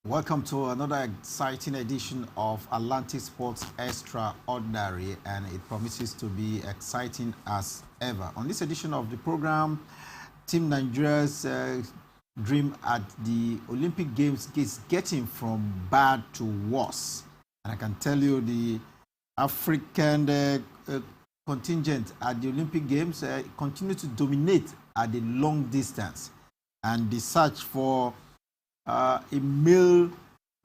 Welcome to another exciting edition of Atlantic Sports Extraordinary, and it promises to be exciting as ever. On this edition of the program, Team Nigeria's dream at the Olympic Games is getting from bad to worse. And I can tell you the African contingent at the Olympic Games continue to dominate at the long distance. And the search for a male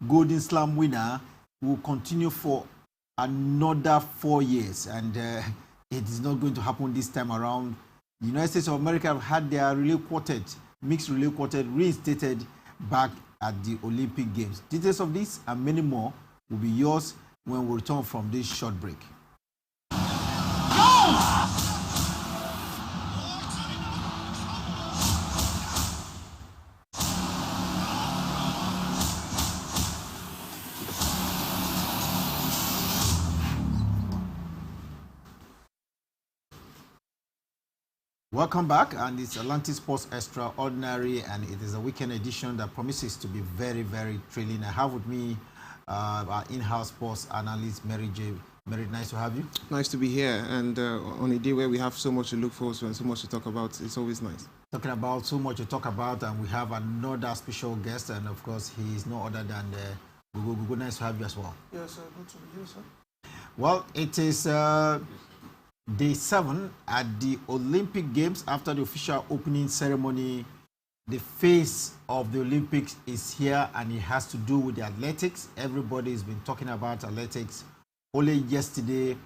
Golden Slam winner will continue for another 4 years, and it is not going to happen this time around. The United States of America have had their relay quartet, mixed relay quartet, reinstated back at the Olympic Games. Details of this and many more will be yours when we return from this short break. Welcome back, and it's Atlantic Sports Extraordinary, and it is a weekend edition that promises to be very, very thrilling. I have with me our in-house sports analyst, Mary J. Mary, nice to have you. Nice to be here, and on a day where we have so much to look forward to and so much to talk about, it's always nice. Talking about so much to talk about, and we have another special guest, and of course, he is no other than Gugu. Nice to have you as well. Yes, sir. Good to be here, sir. Well, it is Day 7 at the Olympic Games. After the official opening ceremony, the face of the Olympics is here, and it has to do with the athletics. Everybody has been talking about athletics. Only yesterday,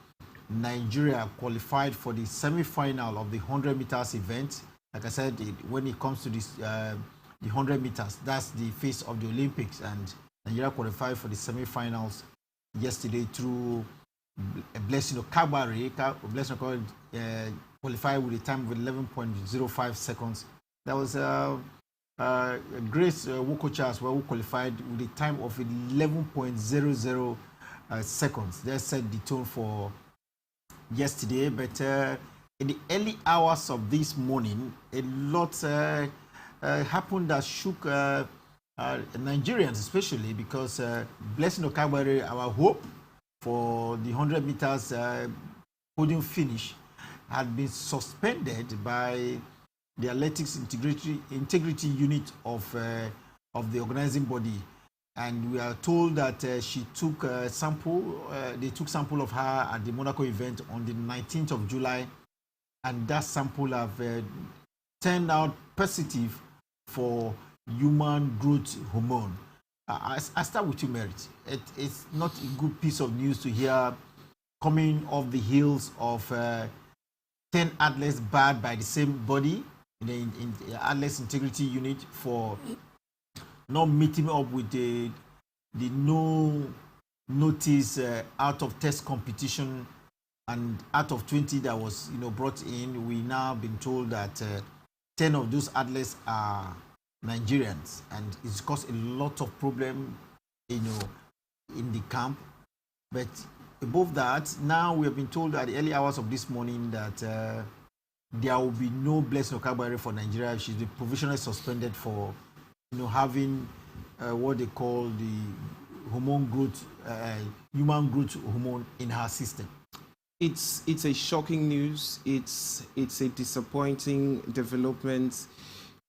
Nigeria qualified for the semi-final of the 100 meters event. Like I said, when it comes to this, the 100 meters, that's the face of the Olympics, and Nigeria qualified for the semi-finals yesterday through Blessing Okagbare. Blessing Okagbare qualified with a time of 11.05 seconds. That was Grace Wokocha as well, who qualified with a time of 11.00 seconds. That set the tone for yesterday. But in the early hours of this morning, a lot happened that shook Nigerians, especially because Blessing Okagbare, our hope for the 100 meters podium finish, had been suspended by the athletics integrity unit of the organizing body, and we are told that she took a sample. They took sample of her at the Monaco event on the 19th of July, and that sample have turned out positive for human growth hormone. I start with you, Merit. It's not a good piece of news to hear coming off the heels of 10 athletes barred by the same body in the athletes integrity unit for not meeting up with the no notice out of test competition, and out of 20 that was brought in, we now been told that 10 of those athletes are Nigerians, and it's caused a lot of problem, in the camp. But above that, now we have been told at the early hours of this morning that there will be no Blessing Okagbare for Nigeria. She's been provisionally suspended for, having what they call the hormone growth, human growth hormone in her system. It's a shocking news. It's a disappointing development.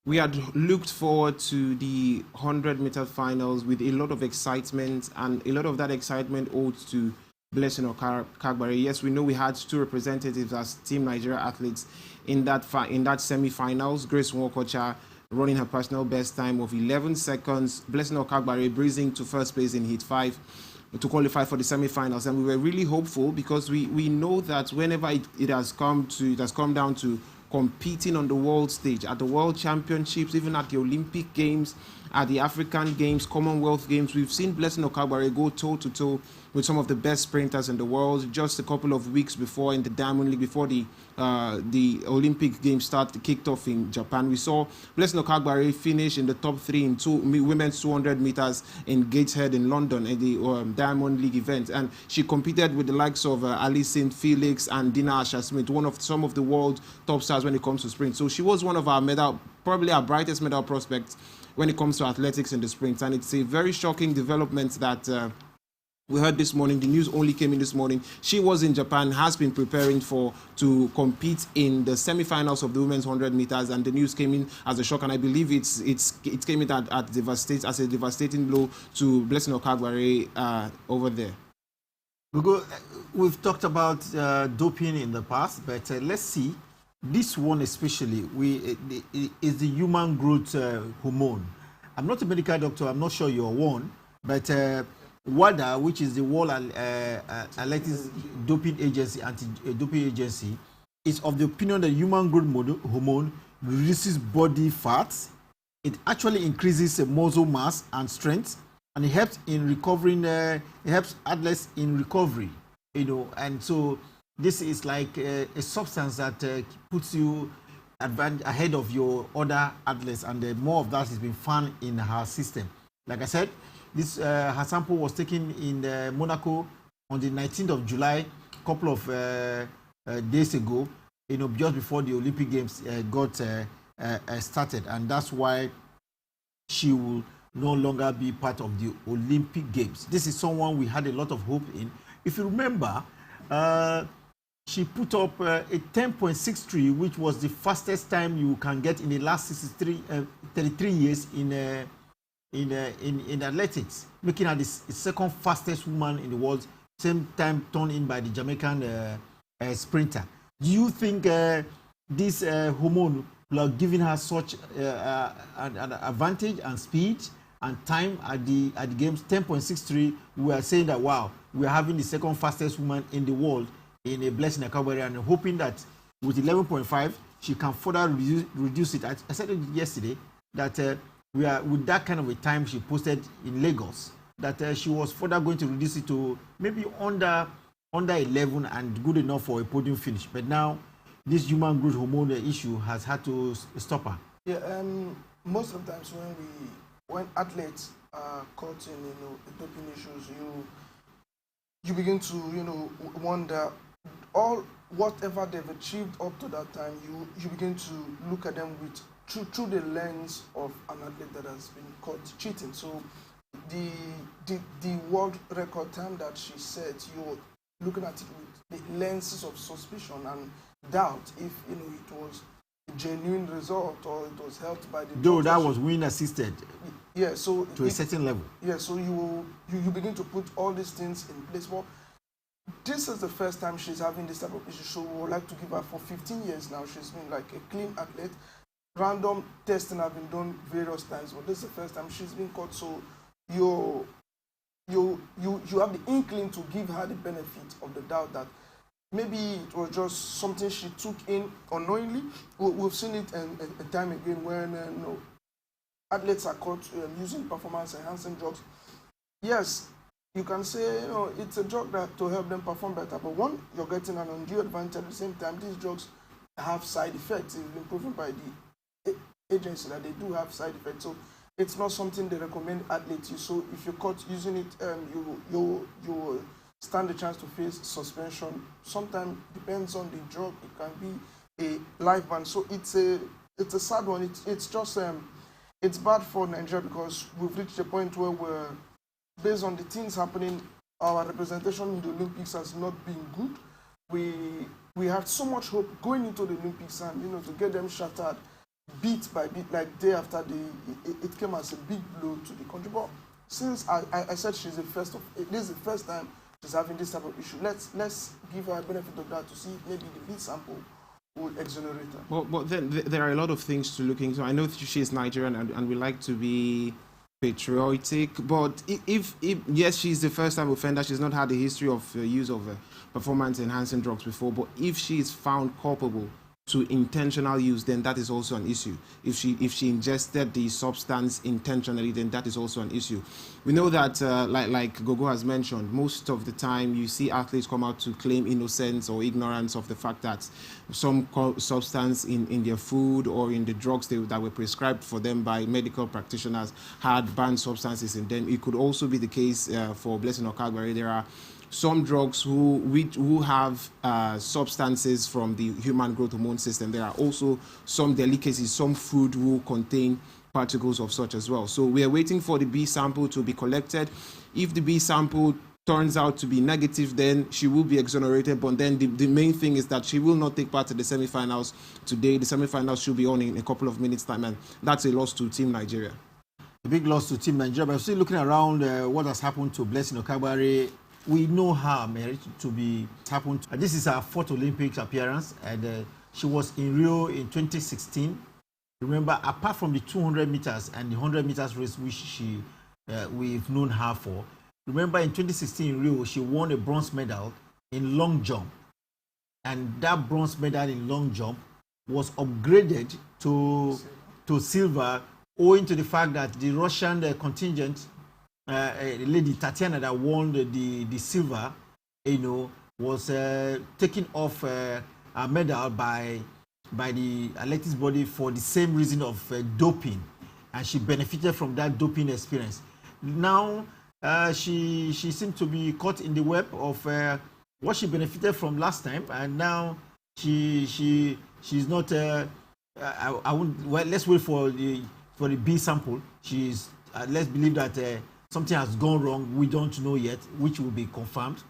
We had looked forward to the 100-meter finals with a lot of excitement, and a lot of that excitement owed to Blessing Okagbare. Yes, we know we had two representatives as Team Nigeria athletes in that semi-finals. Grace Wokocha running her personal best time of 11 seconds. Blessing Okagbare breezing to first place in heat 5 to qualify for the semi-finals, and we were really hopeful because we know that whenever it has come down to competing on the world stage, at the World Championships, even at the Olympic Games, at the African Games, Commonwealth Games, we've seen Blessing Okagbare go toe-to-toe with some of the best sprinters in the world. Just a couple of weeks before, in the Diamond League, before the Olympic Games kicked off in Japan, we saw Blessing Okagbare finish in the top 3 in women's 200 meters in Gateshead in London at the Diamond League event, and she competed with the likes of Alice St. Felix and Dina Asher-Smith, some of the world's top stars when it comes to sprint. So she was one of our probably our brightest medal prospects when it comes to athletics in the sprint. And it's a very shocking development that we heard this morning. The news only came in this morning. She was in Japan, has been preparing to compete in the semi-finals of the women's 100 meters, and the news came in as a shock. And I believe it came in as a devastating blow to Blessing Okagbare over there. We've talked about doping in the past, but let's see. This one especially, is the human growth hormone. I'm not a medical doctor. I'm not sure you're one, but WADA, which is the World Athletics Doping Agency, Anti-Doping Agency, is of the opinion that human growth hormone reduces body fat. It actually increases muscle mass and strength, and it helps in recovering. It helps athletes in recovery, and so this is like a substance that puts you ahead of your other athletes, and more of that has been found in her system. Like I said, this her sample was taken in Monaco on the 19th of July, a couple of days ago, just before the Olympic Games got started, and that's why she will no longer be part of the Olympic Games. This is someone we had a lot of hope in. If you remember, she put up a 10.63, which was the fastest time you can get in the last 33 years in athletics, making her the second fastest woman in the world, same time turned in by the Jamaican sprinter. Do you think this hormone will have given her such an advantage and speed and time at the games? 10.63, we are saying that, wow, we are having the second fastest woman in the world in a Blessing Okagbare, and hoping that with 11.5 she can further reduce it. I said it yesterday that we are with that kind of a time she posted in Lagos, that she was further going to reduce it to maybe under 11 and good enough for a podium finish. But now this human growth hormone issue has had to stop her. Yeah, most of the times when athletes are caught in doping issues, you begin to wonder whatever they've achieved up to that time. You begin to look at them with through the lens of an athlete that has been caught cheating. So the world record time that she set, you're looking at it with the lenses of suspicion and doubt if it was a genuine result or it was helped by the though that was wind assisted. Yeah, so to a certain level. Yeah, so you begin to put all these things in place. Well, this is the first time she's having this type of issue. So we would like to give her for 15 years now. She's been like a clean athlete. Random testing have been done various times, but this is the first time she's been caught. So you have the inkling to give her the benefit of the doubt that maybe it was just something she took in unknowingly. We've seen it a time again when athletes are caught using performance-enhancing drugs. Yes, you can say it's a drug that to help them perform better, but one, you're getting an undue advantage. At the same time, these drugs have side effects. It's been proven by the agency that they do have side effects. So it's not something they recommend athletes use. So if you're caught using it, you will stand a chance to face suspension. Sometimes depends on the drug. It can be a life ban. So it's a sad one. It's just it's bad for Nigeria because we've reached a point where we're, based on the things happening, our representation in the Olympics has not been good. We had so much hope going into the Olympics, and to get them shattered bit by bit, like day after day, it came as a big blow to the country. But since I said this is the first time she's having this type of issue, let's give her a benefit of that to see if maybe the beat sample will exonerate her. But then there are a lot of things to look into. I know she is Nigerian and we like to be patriotic, but if yes, she's the first time offender, she's not had a history of use of performance enhancing drugs before, but if she is found culpable to intentional use, then that is also an issue. If she ingested the substance intentionally, then that is also an issue. We know that, like Gogo has mentioned, most of the time you see athletes come out to claim innocence or ignorance of the fact that some substance in their food or in the drugs that were prescribed for them by medical practitioners had banned substances in them. It could also be the case for Blessing Okagbare. There are some drugs who have substances from the human growth hormone system. There are also some delicacies, some food will contain particles of such as well. So we are waiting for the B sample to be collected. If the B sample turns out to be negative, then she will be exonerated. But then the main thing is that she will not take part in the semi-finals today. The semi-finals should be on in a couple of minutes' time, and that's a loss to Team Nigeria. A big loss to Team Nigeria. But still looking around what has happened to Blessing Okagbare, we know her merit to be happened. This is her 4th Olympics appearance, and she was in Rio in 2016. Remember, apart from the 200 meters and the 100 meters race, which we've known her for, remember in 2016 in Rio, she won a bronze medal in long jump. And that bronze medal in long jump was upgraded to silver, owing to the fact that the Russian contingent, lady Tatiana that won the silver, was taken off a medal by the athletics body for the same reason of doping, and she benefited from that doping experience. Now she seemed to be caught in the web of what she benefited from last time, and now she's not. I won't. Well, let's wait for the B sample. She's let's believe that something has gone wrong. We don't know yet, which will be confirmed.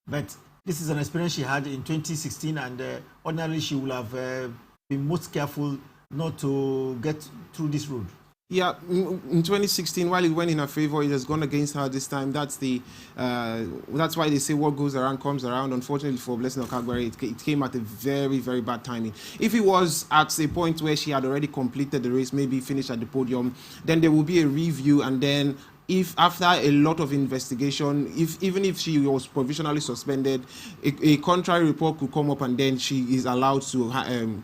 But this is an experience she had in 2016, and ordinarily she would have been most careful not to get through this road. Yeah, in 2016, while it went in her favor, it has gone against her this time. That's why they say what goes around comes around. Unfortunately for Blessing Okagbare, it came at a very, very bad timing. If it was at a point where she had already completed the race, maybe finished at the podium, then there will be a review, and then if after a lot of investigation, even if she was provisionally suspended, a contrary report could come up, and then she is allowed to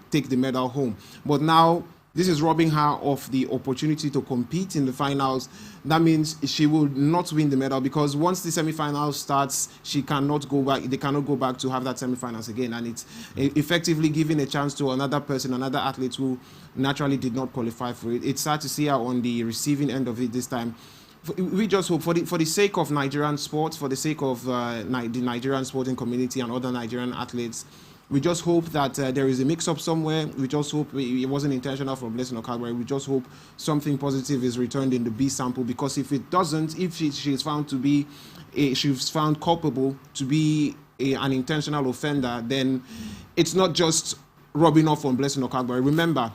take the medal home. But now this is robbing her of the opportunity to compete in the finals. That means she will not win the medal, because once the semi-finals starts, she cannot go back. They cannot go back to have that semi-finals again, and it's effectively giving a chance to another person, another athlete who naturally did not qualify for it. It's sad to see her on the receiving end of it this time. We just hope, for the sake of Nigerian sports, for the sake of the Nigerian sporting community and other Nigerian athletes, we just hope that there is a mix-up somewhere. We just hope it wasn't intentional from Blessing Okagbare. We just hope something positive is returned in the B sample, because if it doesn't, if she is found to be, she's found culpable to be an intentional offender, then it's not just rubbing off on Blessing Okagbare. Remember,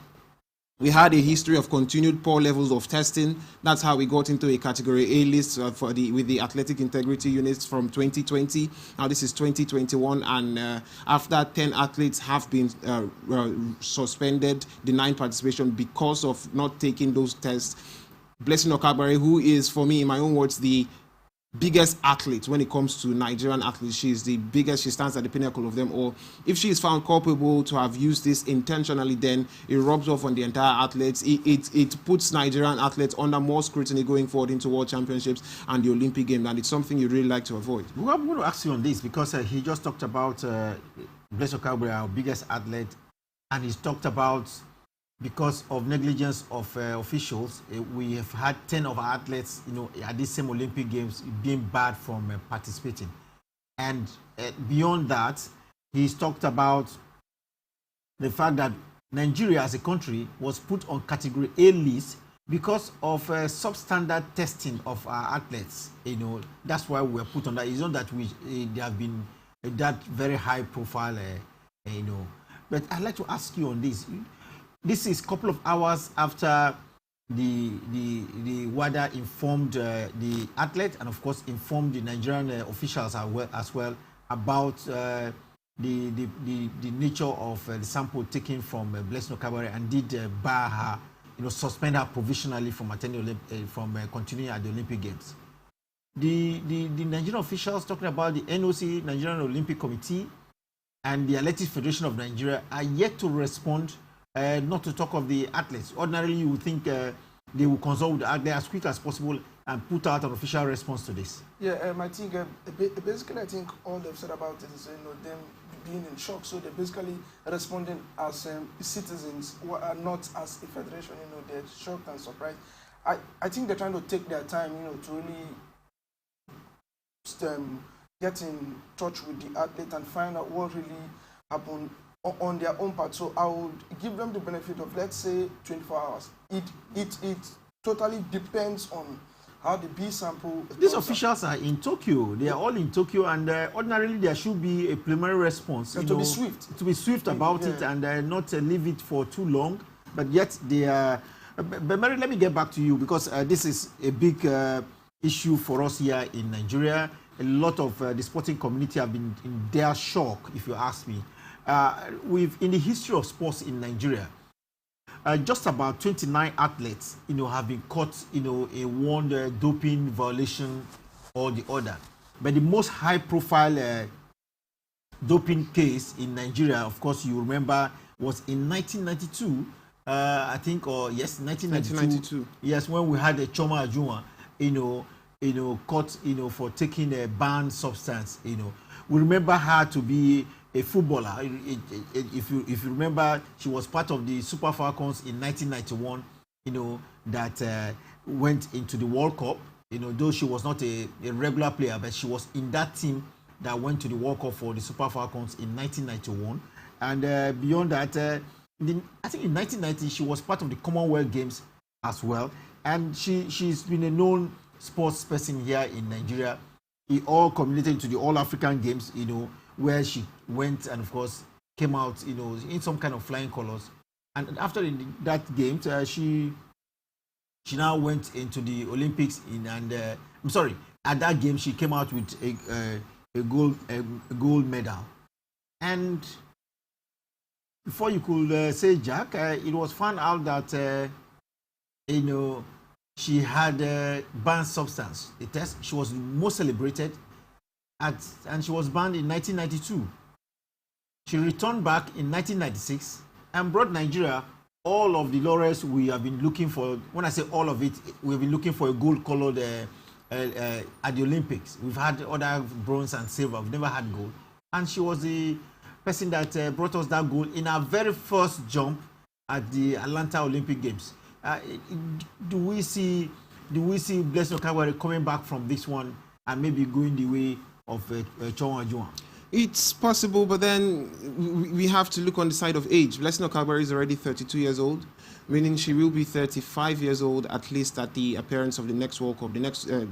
we had a history of continued poor levels of testing. That's how we got into a category A list with the athletic integrity units from 2020. Now this is 2021, and after 10 athletes have been suspended, denied participation because of not taking those tests, Blessing Okagbare, who is, for me, in my own words, the biggest athlete when it comes to Nigerian athletes, she's the biggest, she stands at the pinnacle of them all. If she is found culpable to have used this intentionally, then it rubs off on the entire athletes. It puts Nigerian athletes under more scrutiny going forward into World Championships and the Olympic Games, and it's something you really like to avoid. Well, I'm going to ask you on this, because he just talked about Blessing Okagbare, our biggest athlete, and he's talked about, because of negligence of officials, we have had 10 of our athletes, at these same Olympic Games being barred from participating. And beyond that, he's talked about the fact that Nigeria as a country was put on category A list because of substandard testing of our athletes. That's why we were put on that. It's not that they have been that very high profile, But I'd like to ask you on this. This is a couple of hours after the WADA informed the athlete, and of course informed the Nigerian officials as well about the nature of the sample taken from Blessing Okagbare, and did bar her, suspend her provisionally from attending from continuing at the Olympic Games. The Nigerian officials, talking about the NOC, Nigerian Olympic Committee, and the Athletics Federation of Nigeria, are yet to respond. Not to talk of the athletes. Ordinarily, you would think they will consult with the athlete as quick as possible and put out an official response to this. Yeah, I think basically, I think all they've said about it is them being in shock. So they're basically responding as citizens who are not as a federation. They're shocked and surprised. I think they're trying to take their time, to really get in touch with the athlete and find out what really happened on their own part. So I would give them the benefit of, let's say, 24 hours. It totally depends on how the B sample. These officials are in Tokyo. They are all in Tokyo, and ordinarily there should be a preliminary response. To be swift. To be swift about it and not leave it for too long. But yet they are. But Mary, let me get back to you, because this is a big issue for us here in Nigeria. A lot of the sporting community have been in their shock, if you ask me. In the history of sports in Nigeria, just about 29 athletes, have been caught, in one doping violation or the other. But the most high-profile doping case in Nigeria, of course, you remember, was in 1992. I think, or yes, 1992. Yes, when we had a Choma Ajunwa, caught, for taking a banned substance. We remember her to be a footballer. If you remember, she was part of the Super Falcons in 1991. That went into the World Cup. Though she was not a regular player, but she was in that team that went to the World Cup for the Super Falcons in 1991. And beyond that, I think in 1990 she was part of the Commonwealth Games as well. And she's been a known sports person here in Nigeria. It all culminated into the All African Games, where she went and of course came out, in some kind of flying colors. And after that game, she now went into the Olympics at that game she came out with a gold medal. And before you could say Jack, it was found out that she had banned substance. The test, she was most celebrated and she was banned in 1992. She returned back in 1996 and brought Nigeria all of the laurels we have been looking for. When I say all of it, we've been looking for a gold colored at the Olympics. We've had other bronze and silver. We've never had gold. And she was the person that brought us that gold in our very first jump at the Atlanta Olympic Games. Do we see Blessing Okagbare coming back from this one and maybe going the way of Choma Ajunwa? It's possible, but then we have to look on the side of age. Blessing Okagbare is already 32 years old, meaning she will be 35 years old at least at the appearance of the next World Cup. The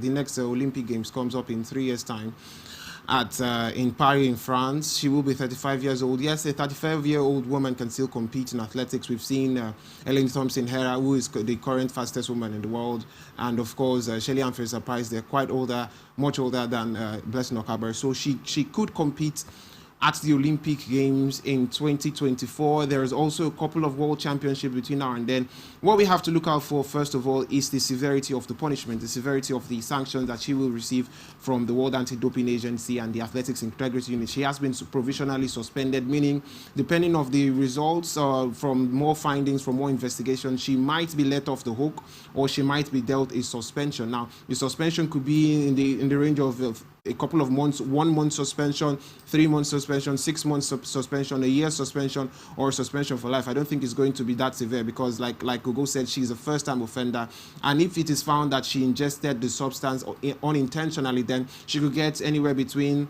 next Olympic Games comes up in 3 years' time in Paris in France. She will be 35 years old. Yes, a 35-year-old woman can still compete in athletics. We've seen Ellen Thompson-Herah, who is the current fastest woman in the world, and of course Shelly-Ann Fraser-Pryce. They're quite older, much older than Blessing Okagbare, so she could compete at the Olympic Games in 2024. There is also a couple of world championships between now and then. What we have to look out for, first of all, is the severity of the punishment, the severity of the sanctions that she will receive from the World Anti-Doping Agency and the Athletics Integrity Unit. She has been provisionally suspended, meaning depending on the results from more findings, from more investigation, she might be let off the hook or she might be dealt a suspension. Now, the suspension could be in the range of a couple of months, 1 month suspension, 3 months suspension, 6 months suspension, a year suspension, or suspension for life. I don't think it's going to be that severe because, like Gogo said, she's a first-time offender. And if it is found that she ingested the substance unintentionally, then she could get anywhere between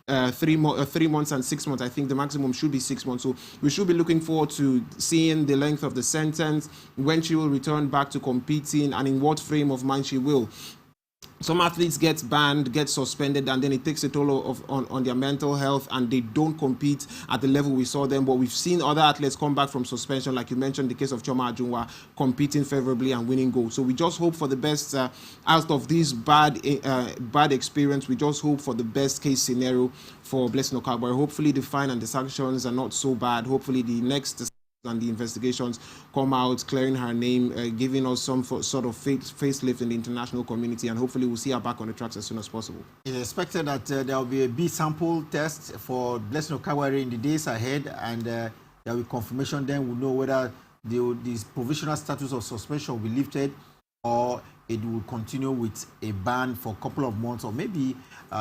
3 months and 6 months. I think the maximum should be 6 months. So we should be looking forward to seeing the length of the sentence, when she will return back to competing, and in what frame of mind she will. Some athletes get banned, get suspended, and then it takes a toll on their mental health, and they don't compete at the level we saw them. But we've seen other athletes come back from suspension, like you mentioned, the case of Choma Ajunwa, competing favorably and winning gold. So we just hope for the best out of this bad experience. We just hope for the best case scenario for Blessing Okagbare. Hopefully the fine and the sanctions are not so bad. Hopefully the next and the investigations come out clearing her name, giving us some sort of facelift in the international community, and hopefully we'll see her back on the tracks as soon as possible. It's expected that there will be a B sample test for Blessing Okagbare in the days ahead, and there will be confirmation. Then we'll know whether this provisional status of suspension will be lifted or it will continue with a ban for a couple of months, or maybe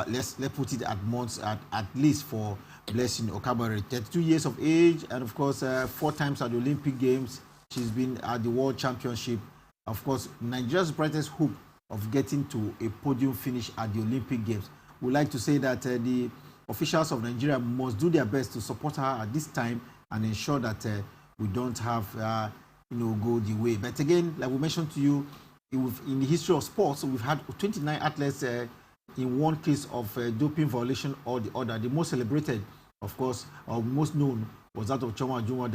let's put it at months at least for Blessing Okagbare. 32 years of age, and of course 4 times at the Olympic Games. She's been at the World Championship. Of course, Nigeria's brightest hope of getting to a podium finish at the Olympic Games. We'd like to say that the officials of Nigeria must do their best to support her at this time and ensure that we don't have go the way. But again, like we mentioned to you, in the history of sports, we've had 29 athletes in one case of doping violation or the other. The most celebrated, of course, or most known, was that of Chioma Ajunwa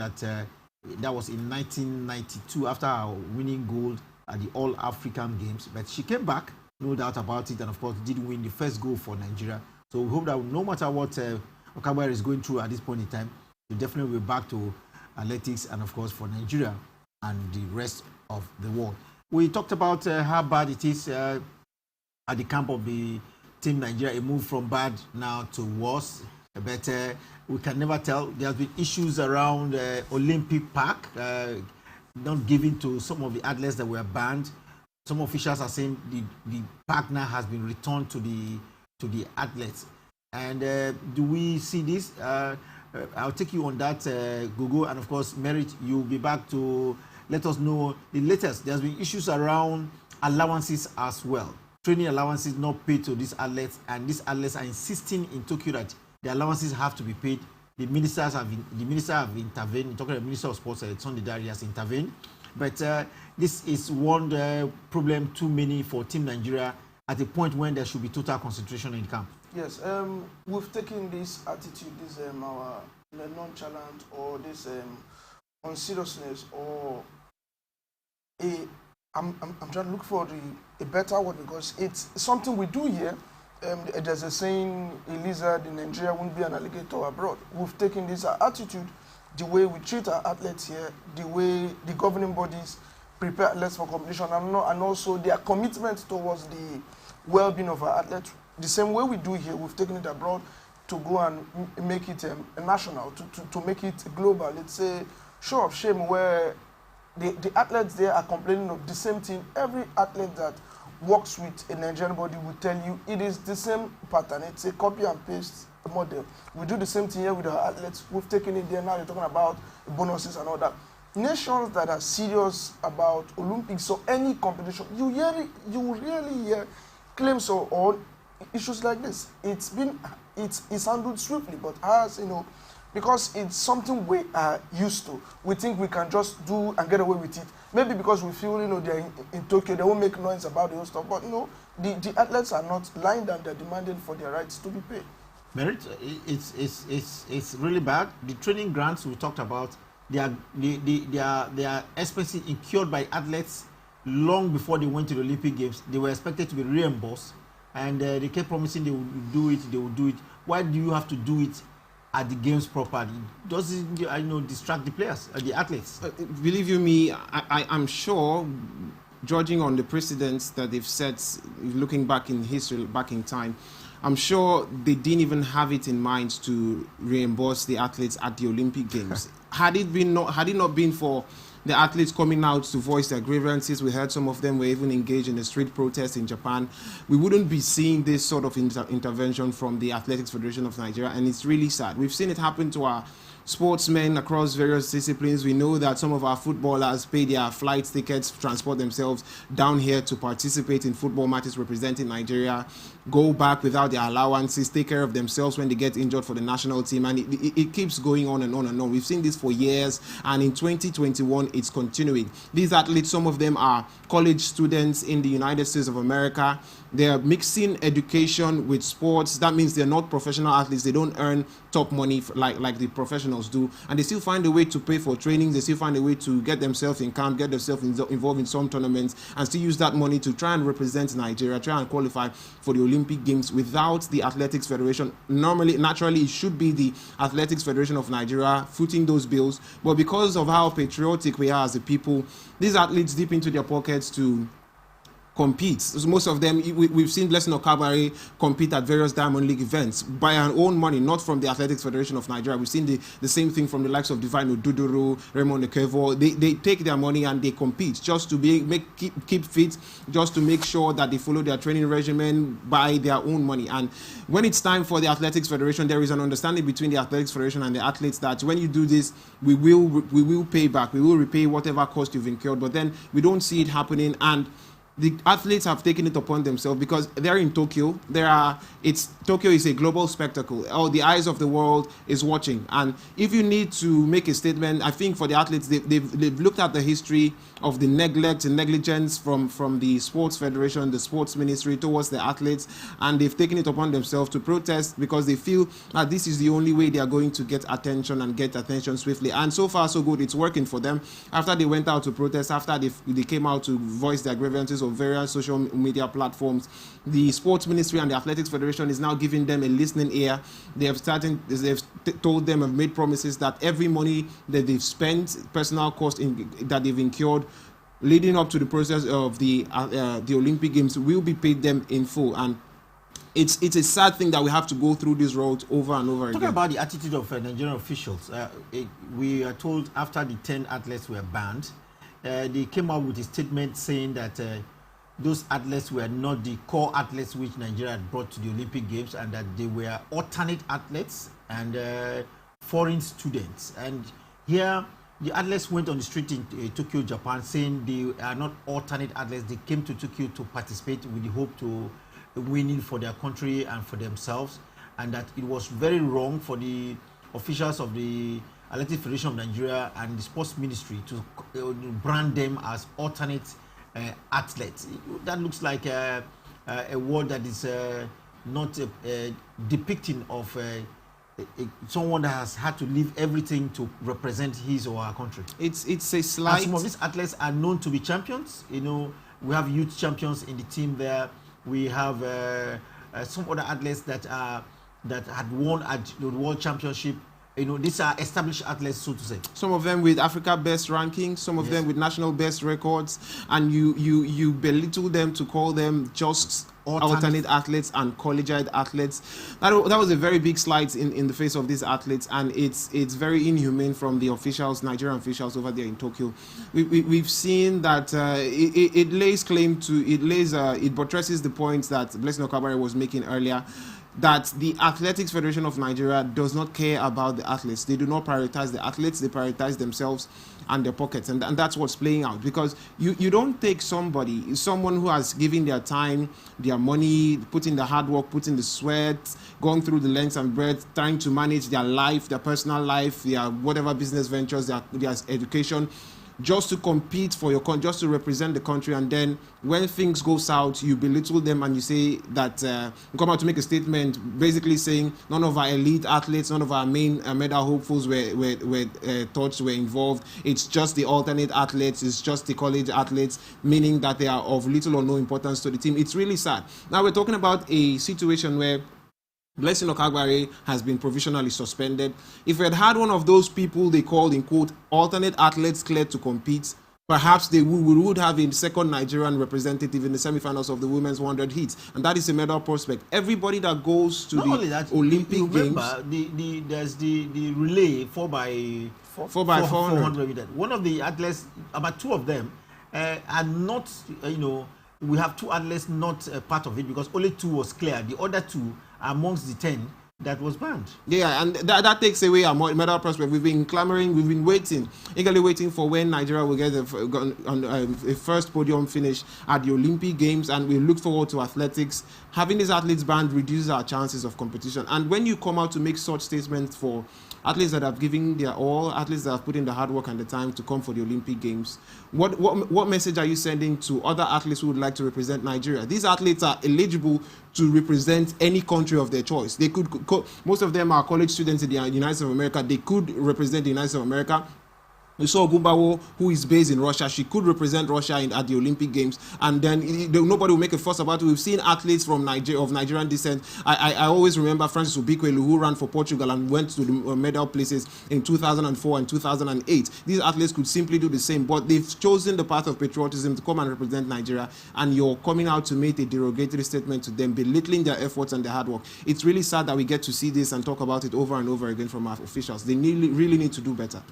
that was in 1992 after winning gold at the All African Games. But she came back, no doubt about it, and of course did win the first gold for Nigeria. So we hope that no matter what Okagbare is going through at this point in time, we'll definitely be back to athletics and of course for Nigeria and the rest of the world. We talked about how bad it is at the camp of the Team Nigeria. It moved from bad now to worse. But we can never tell. There have been issues around Olympic Park, not given to some of the athletes that were banned. Some officials are saying the park now has been returned to the athletes. And do we see this? I'll take you on that, Gogo, and of course, Merit, you'll be back to let us know the latest. There's been issues around allowances as well. Training allowances not paid to these athletes, and these athletes are insisting in Tokyo that the allowances have to be paid. The minister have intervened. Talking about the Minister of Sports, Sunday Dare has intervened. But this is one problem too many for Team Nigeria at a point when there should be total concentration in the camp. Yes, we've taken this attitude, this our nonchalant or this unseriousness or I'm trying to look for a better word because it's something we do here. There's a saying, a lizard in Nigeria won't be an alligator abroad. We've taken this attitude, the way we treat our athletes here, the way the governing bodies prepare athletes for competition, and also their commitment towards the well-being of our athletes. The same way we do here, we've taken it abroad to go and make it national, to make it global. It's a show of shame where the athletes there are complaining of the same thing. Every athlete that works with a Nigerian body will tell you it is the same pattern. It's a copy and paste model. We do the same thing here with our athletes. We've taken it there now. They're talking about bonuses and all that. Nations that are serious about Olympics or any competition, you really hear claims or issues like this. It's handled swiftly, but as because it's something we are used to. We think we can just do and get away with it. Maybe because we feel, they're in Tokyo, they won't make noise about the whole stuff. But the athletes are not lying down, they're demanding for their rights to be paid. Merit, it's really bad. The training grants we talked about, they are expenses incurred by athletes long before they went to the Olympic Games. They were expected to be reimbursed, and they kept promising they would do it. Why do you have to do it at the games properly? Does it distract the players, the athletes? Believe you me, I'm sure, judging on the precedents that they've set, looking back in history, back in time, I'm sure they didn't even have it in mind to reimburse the athletes at the Olympic Games. Had it not been for the athletes coming out to voice their grievances, we heard some of them were even engaged in a street protest in Japan, we wouldn't be seeing this sort of intervention from the Athletics Federation of Nigeria, and it's really sad. We've seen it happen to our sportsmen across various disciplines. We know that some of our footballers pay their flight tickets, transport themselves down here to participate in football matches representing Nigeria, go back without their allowances, take care of themselves when they get injured for the national team, and it keeps going on and on and on. We've seen this for years, and in 2021 it's continuing. These athletes, some of them are college students in the United States of America. They're mixing education with sports. That means they're not professional athletes. They don't earn top money like the professionals do, and they still find a way to pay for training. They still find a way to get themselves in camp, get themselves involved in some tournaments, and still use that money to try and represent Nigeria, try and qualify for the Olympic Games without the Athletics Federation. Naturally, it should be the Athletics Federation of Nigeria footing those bills, but because of how patriotic we are as a people, these athletes dip into their pockets to compete. So most of them, we've seen Blessing Okagbare compete at various Diamond League events by our own money, not from the Athletics Federation of Nigeria. We've seen the same thing from the likes of Divine Odudoro, Raymond Ekevo. They take their money and they compete just to keep fit, just to make sure that they follow their training regimen by their own money. And when it's time for the Athletics Federation, there is an understanding between the Athletics Federation and the athletes that when you do this, we will pay back, we will repay whatever cost you've incurred. But then we don't see it happening, and the athletes have taken it upon themselves because they're in Tokyo. Tokyo is a global spectacle. All the eyes of the world is watching. And if you need to make a statement, I think for the athletes, they've looked at the history of the neglect and negligence from the sports federation, the sports ministry towards the athletes, and they've taken it upon themselves to protest because they feel that this is the only way they are going to get attention and get attention swiftly. And so far, so good. It's working for them. After they went out to protest, after they came out to voice their grievances on various social media platforms, the sports ministry and the athletics federation is now giving them a listening ear. They've told them and made promises that every money that they've spent, personal cost that they've incurred leading up to the process of the Olympic Games will be paid them in full. And it's a sad thing that we have to go through this road over and over again. Talking about the attitude of Nigerian officials, we are told after the 10 athletes were banned, they came out with a statement saying that those athletes were not the core athletes which Nigeria had brought to the Olympic Games, and that they were alternate athletes and foreign students. And here, the athletes went on the street in Tokyo, Japan, saying they are not alternate athletes. They came to Tokyo to participate with the hope to winning for their country and for themselves, and that it was very wrong for the officials of the Athletics Federation of Nigeria and the Sports Ministry to brand them as alternate athletes. That looks like a word that is not depicting of someone that has had to leave everything to represent his or her country. It's a slight. And some of these athletes are known to be champions. You know, we have youth champions in the team there. We have some other athletes that had won at the World Championship. You know, these are established athletes, so to say. Some of them with Africa best rankings, some of them with national best records, and you belittle them to call them just alternate athletes and collegiate athletes. That was a very big slide in the face of these athletes, and it's very inhumane from the officials, Nigerian officials over there in Tokyo. We've seen that it lays claim to, it buttresses the points that Blessing Okabare was making earlier, that the Athletics Federation of Nigeria does not care about the athletes. They do not prioritize the athletes, they prioritize themselves and their pockets. And that's what's playing out, because you don't take someone who has given their time, their money, put in the hard work, put in the sweat, gone through the lengths and breadth, trying to manage their life, their personal life, their whatever business ventures, their education, just to compete for your country, just to represent the country, and then when things go south, you belittle them and you say that you come out to make a statement basically saying none of our elite athletes, none of our main medal hopefuls were involved. It's just the alternate athletes, it's just the college athletes, meaning that they are of little or no importance to the team. It's really sad. Now we're talking about a situation where Blessing Okagbare has been provisionally suspended. If we had had one of those people they called, in quote, alternate athletes cleared to compete, perhaps we would have a second Nigerian representative in the semifinals of the women's 100 heats, and that is a medal prospect. Everybody that goes to Olympic Games, there's the relay 4x400 meters. One of the athletes, about two of them, are not. We have two athletes not part of it because only two was cleared. The other two are amongst the 10 that was banned. Yeah, and that takes away our medal prospect. We've been clamoring, we've been eagerly waiting for when Nigeria will get a first podium finish at the Olympic Games, and we look forward to athletics. Having these athletes banned reduces our chances of competition. And when you come out to make such statements for athletes that have given their all, athletes that have put in the hard work and the time to come for the Olympic Games, what message are you sending to other athletes who would like to represent Nigeria? These athletes are eligible to represent any country of their choice. They could, most of them are college students in the United States of America. They could represent the United States of America. We saw Gumbawo, who is based in Russia. She could represent Russia at the Olympic Games, and then nobody will make a fuss about it. We've seen athletes from Nigeria, of Nigerian descent. I always remember Francis Obikwelu, who ran for Portugal and went to the medal places in 2004 and 2008. These athletes could simply do the same, but they've chosen the path of patriotism to come and represent Nigeria, and you're coming out to make a derogatory statement to them, belittling their efforts and their hard work. It's really sad that we get to see this and talk about it over and over again from our officials. They really need to do better.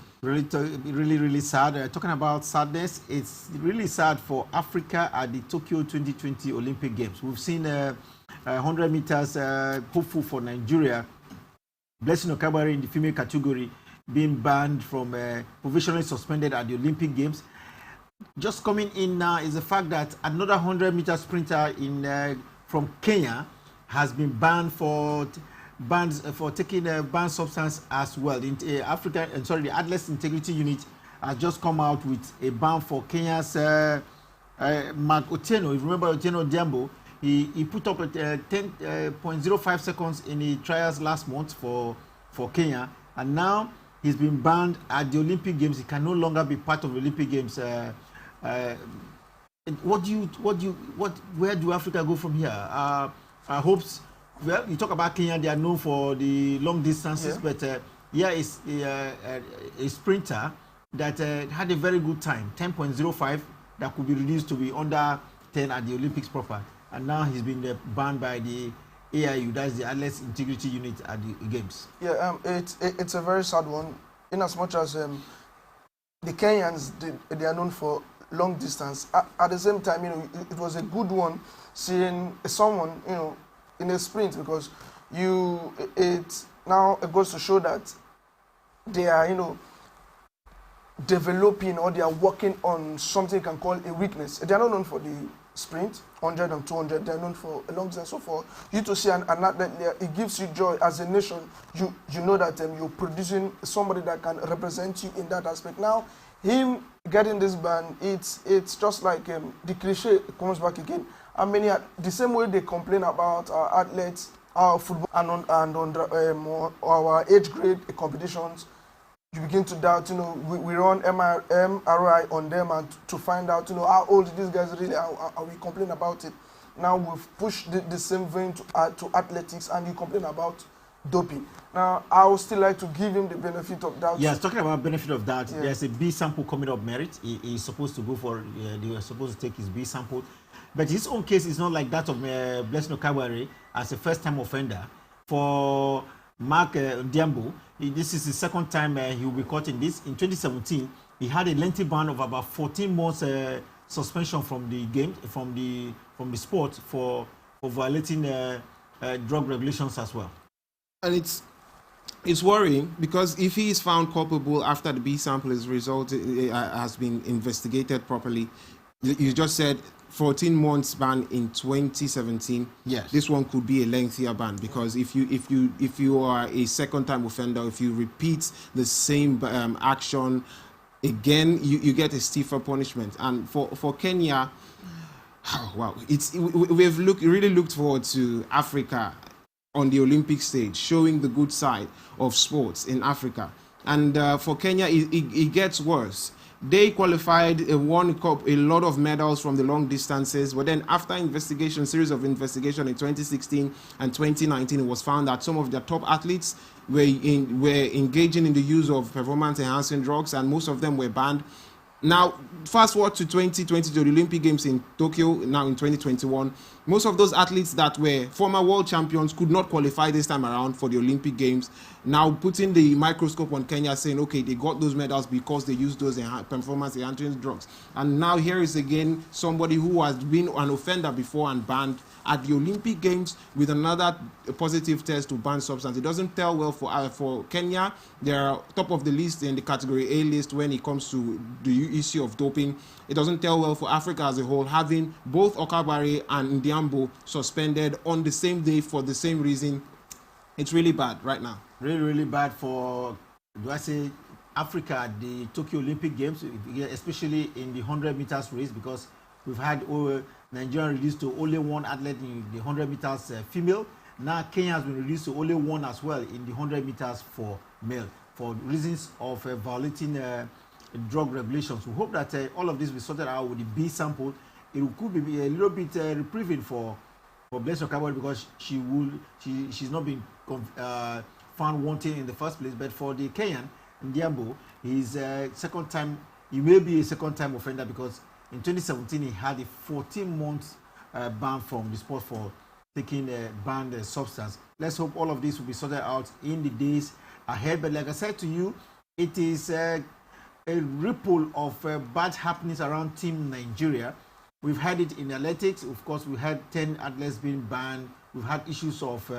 Really sad. Talking about sadness, it's really sad for Africa at the Tokyo 2020 Olympic Games. We've seen 100 meters hopeful for Nigeria, Blessing Okagbare in the female category being banned from provisionally suspended at the Olympic Games. just coming in now is the fact that another 100-meter sprinter from Kenya has been banned for taking a banned substance as well. The Athletes Integrity Unit has just come out with a ban for Kenya's Mark Otieno. If you remember Otieno Diambo, he put up 10.05 seconds in the trials last month for Kenya, and now he's been banned at the Olympic Games. He can no longer be part of the Olympic Games. Where do Africa go from here? Our hopes. Well, you talk about Kenya; they are known for the long distances, but here is a sprinter that had a very good time, 10.05, that could be reduced to be under 10 at the Olympics proper, and now he's been banned by the AIU, that's the Athletes Integrity Unit at the Games. Yeah, it's a very sad one, in as much as the Kenyans, they are known for long distance. At the same time, it was a good one seeing someone, in a sprint, because it goes to show that they are, developing, or they are working on something you can call a weakness. They are not known for the sprint, 100 and 200. They are known for a long distance. So for you to see an athlete there, it gives you joy as a nation. You know that you're producing somebody that can represent you in that aspect. Now, him getting this ban, it's just like the cliche comes back again. I mean, the same way they complain about our athletes, our football, and on our age grade competitions, you begin to doubt. We run MRI on them and to find out, how old these guys really are. We complain about it. Now we've pushed the same vein to athletics, and you complain about doping. Now, I would still like to give him the benefit of doubt. Yes, talking about benefit of doubt, there's a B sample coming up, Merit. He's supposed to go for, they were supposed to take his B sample. But his own case is not like that of Blessing Okagbare as a first-time offender. For Mark Diambo, this is the second time he will be caught in this. In 2017, he had a lengthy ban of about 14 months suspension from the game, from the sport for violating drug regulations as well. And it's worrying, because if he is found culpable after the B sample has been investigated properly, you just said 14 months ban in 2017. Yes, this one could be a lengthier ban, because if you are a second-time offender, if you repeat the same action again, you get a stiffer punishment. And for Kenya, wow, we've really looked forward to Africa on the Olympic stage, showing the good side of sports in Africa. And for Kenya, it gets worse. They qualified, won a lot of medals from the long distances, but then after series of investigation in 2016 and 2019, it was found that some of their top athletes were engaging in the use of performance-enhancing drugs, and most of them were banned. Now, fast forward to 2020, the Olympic Games in Tokyo, now in 2021. Most of those athletes that were former world champions could not qualify this time around for the Olympic Games. Now, putting the microscope on Kenya, saying, okay, they got those medals because they used those performance-enhancing drugs. And now here is again somebody who has been an offender before and banned at the Olympic Games with another positive test to ban substance. It doesn't tell well for Kenya. They are top of the list in the category A list when it comes to the issue of doping. It doesn't tell well for Africa as a whole, having both Okagbare and Ndiambo suspended on the same day for the same reason. It's really bad right now. Really, really bad for, do I say, Africa at the Tokyo Olympic Games, especially in the 100 meters race, because we've had Nigeria reduced to only one athlete in the 100 meters female. Now Kenya has been reduced to only one as well in the 100 meters for male, for reasons of violating drug regulations. We hope that all of this will be sorted out with the B sample. It could be a little bit reprieving for Blessing Okagbare, because she's not been found wanting in the first place. But for the Kenyan, Ndiambo, he's second time. He may be a second-time offender, because in 2017 he had a 14-month ban from the sport for taking a banned substance. Let's hope all of this will be sorted out in the days ahead. But like I said to you, it is a ripple of bad happenings around Team Nigeria. We've had it in athletics. Of course, we had 10 athletes being banned. We've had issues of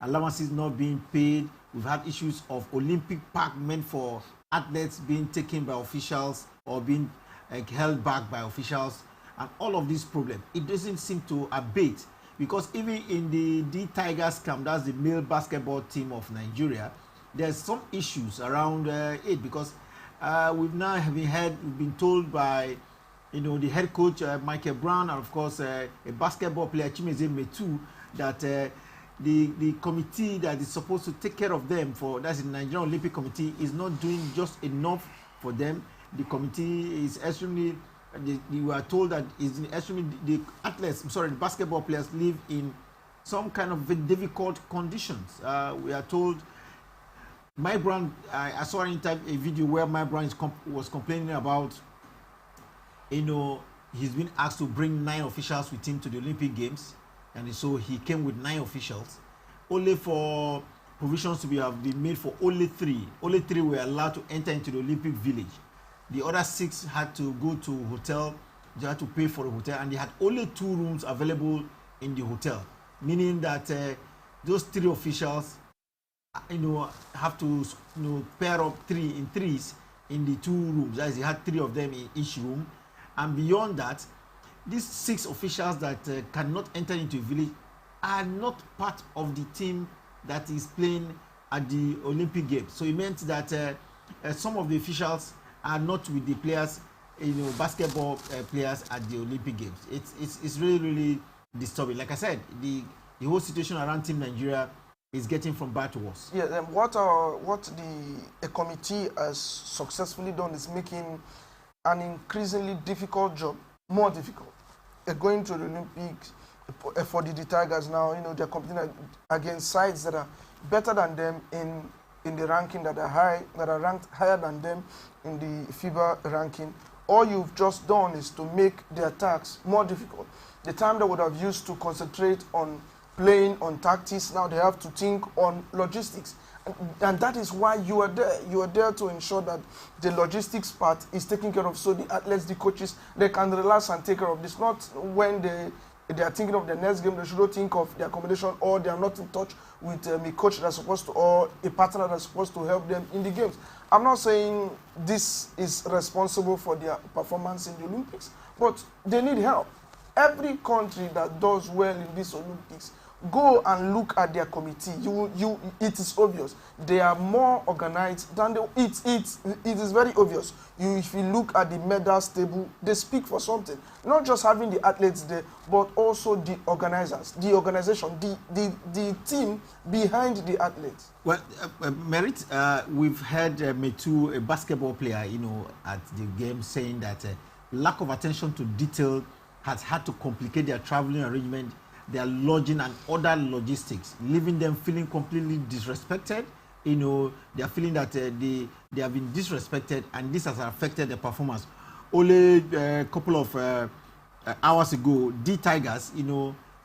allowances not being paid. We've had issues of Olympic park meant for athletes being taken by officials or being held back by officials, and all of these problems. It doesn't seem to abate, because even in the Tigers camp, that's the male basketball team of Nigeria, there's some issues around it, because we've been told by the head coach Michael Brown, and of course a basketball player Chimeze Metu, that the committee that is supposed to take care of them, that's the Nigerian Olympic Committee, is not doing just enough for them. The committee is extremely, we were told that the basketball players live in some kind of very difficult conditions. We are told, Mike Brown, I saw a video where Mike Brown was complaining about, he's been asked to bring 9 officials with him to the Olympic Games, and so he came with 9 officials, only for provisions to have been made for only 3. Only 3 were allowed to enter into the Olympic Village. The other 6 had to go to hotel. They had to pay for the hotel, and they had only 2 rooms available in the hotel, meaning that those 3 officials, have to pair up 3 in 3s in the 2 rooms. That is, they had 3 of them in each room, and beyond that, these 6 officials that cannot enter into a village are not part of the team that is playing at the Olympic Games. So it meant that some of the officials are not with the players, basketball players at the Olympic Games. It's really, really disturbing. Like I said, the whole situation around Team Nigeria is getting from bad to worse. Yeah, and what the committee has successfully done is making an increasingly difficult job more difficult. Going to the Olympics for the Tigers now, they're competing against sides that are better than them in the ranking, that are ranked higher than them in the FIBA ranking. All you've just done is to make their tasks more difficult. The time they would have used to concentrate on playing on tactics, now they have to think on logistics. And that is why you are there. You are there to ensure that the logistics part is taken care of, so the athletes, the coaches, they can relax and take care of this. Not when they are thinking of the next game, they should not think of the accommodation, or they are not in touch with a coach that's supposed to, or a partner that's supposed to help them in the games. I'm not saying this is responsible for their performance in the Olympics, but they need help. Every country that does well in these Olympics, go and look at their committee. It is obvious they are more organized than it is very obvious. If you look at the medals table, they speak for something. Not just having the athletes there, but also the organizers, the organization, the team behind the athletes. Well, Merit, we've heard Metu, a basketball player, at the game, saying that lack of attention to detail has had to complicate their traveling arrangement, their lodging and other logistics, leaving them feeling completely disrespected. They are feeling that they have been disrespected, and this has affected their performance. Only a couple of hours ago, the Tigers,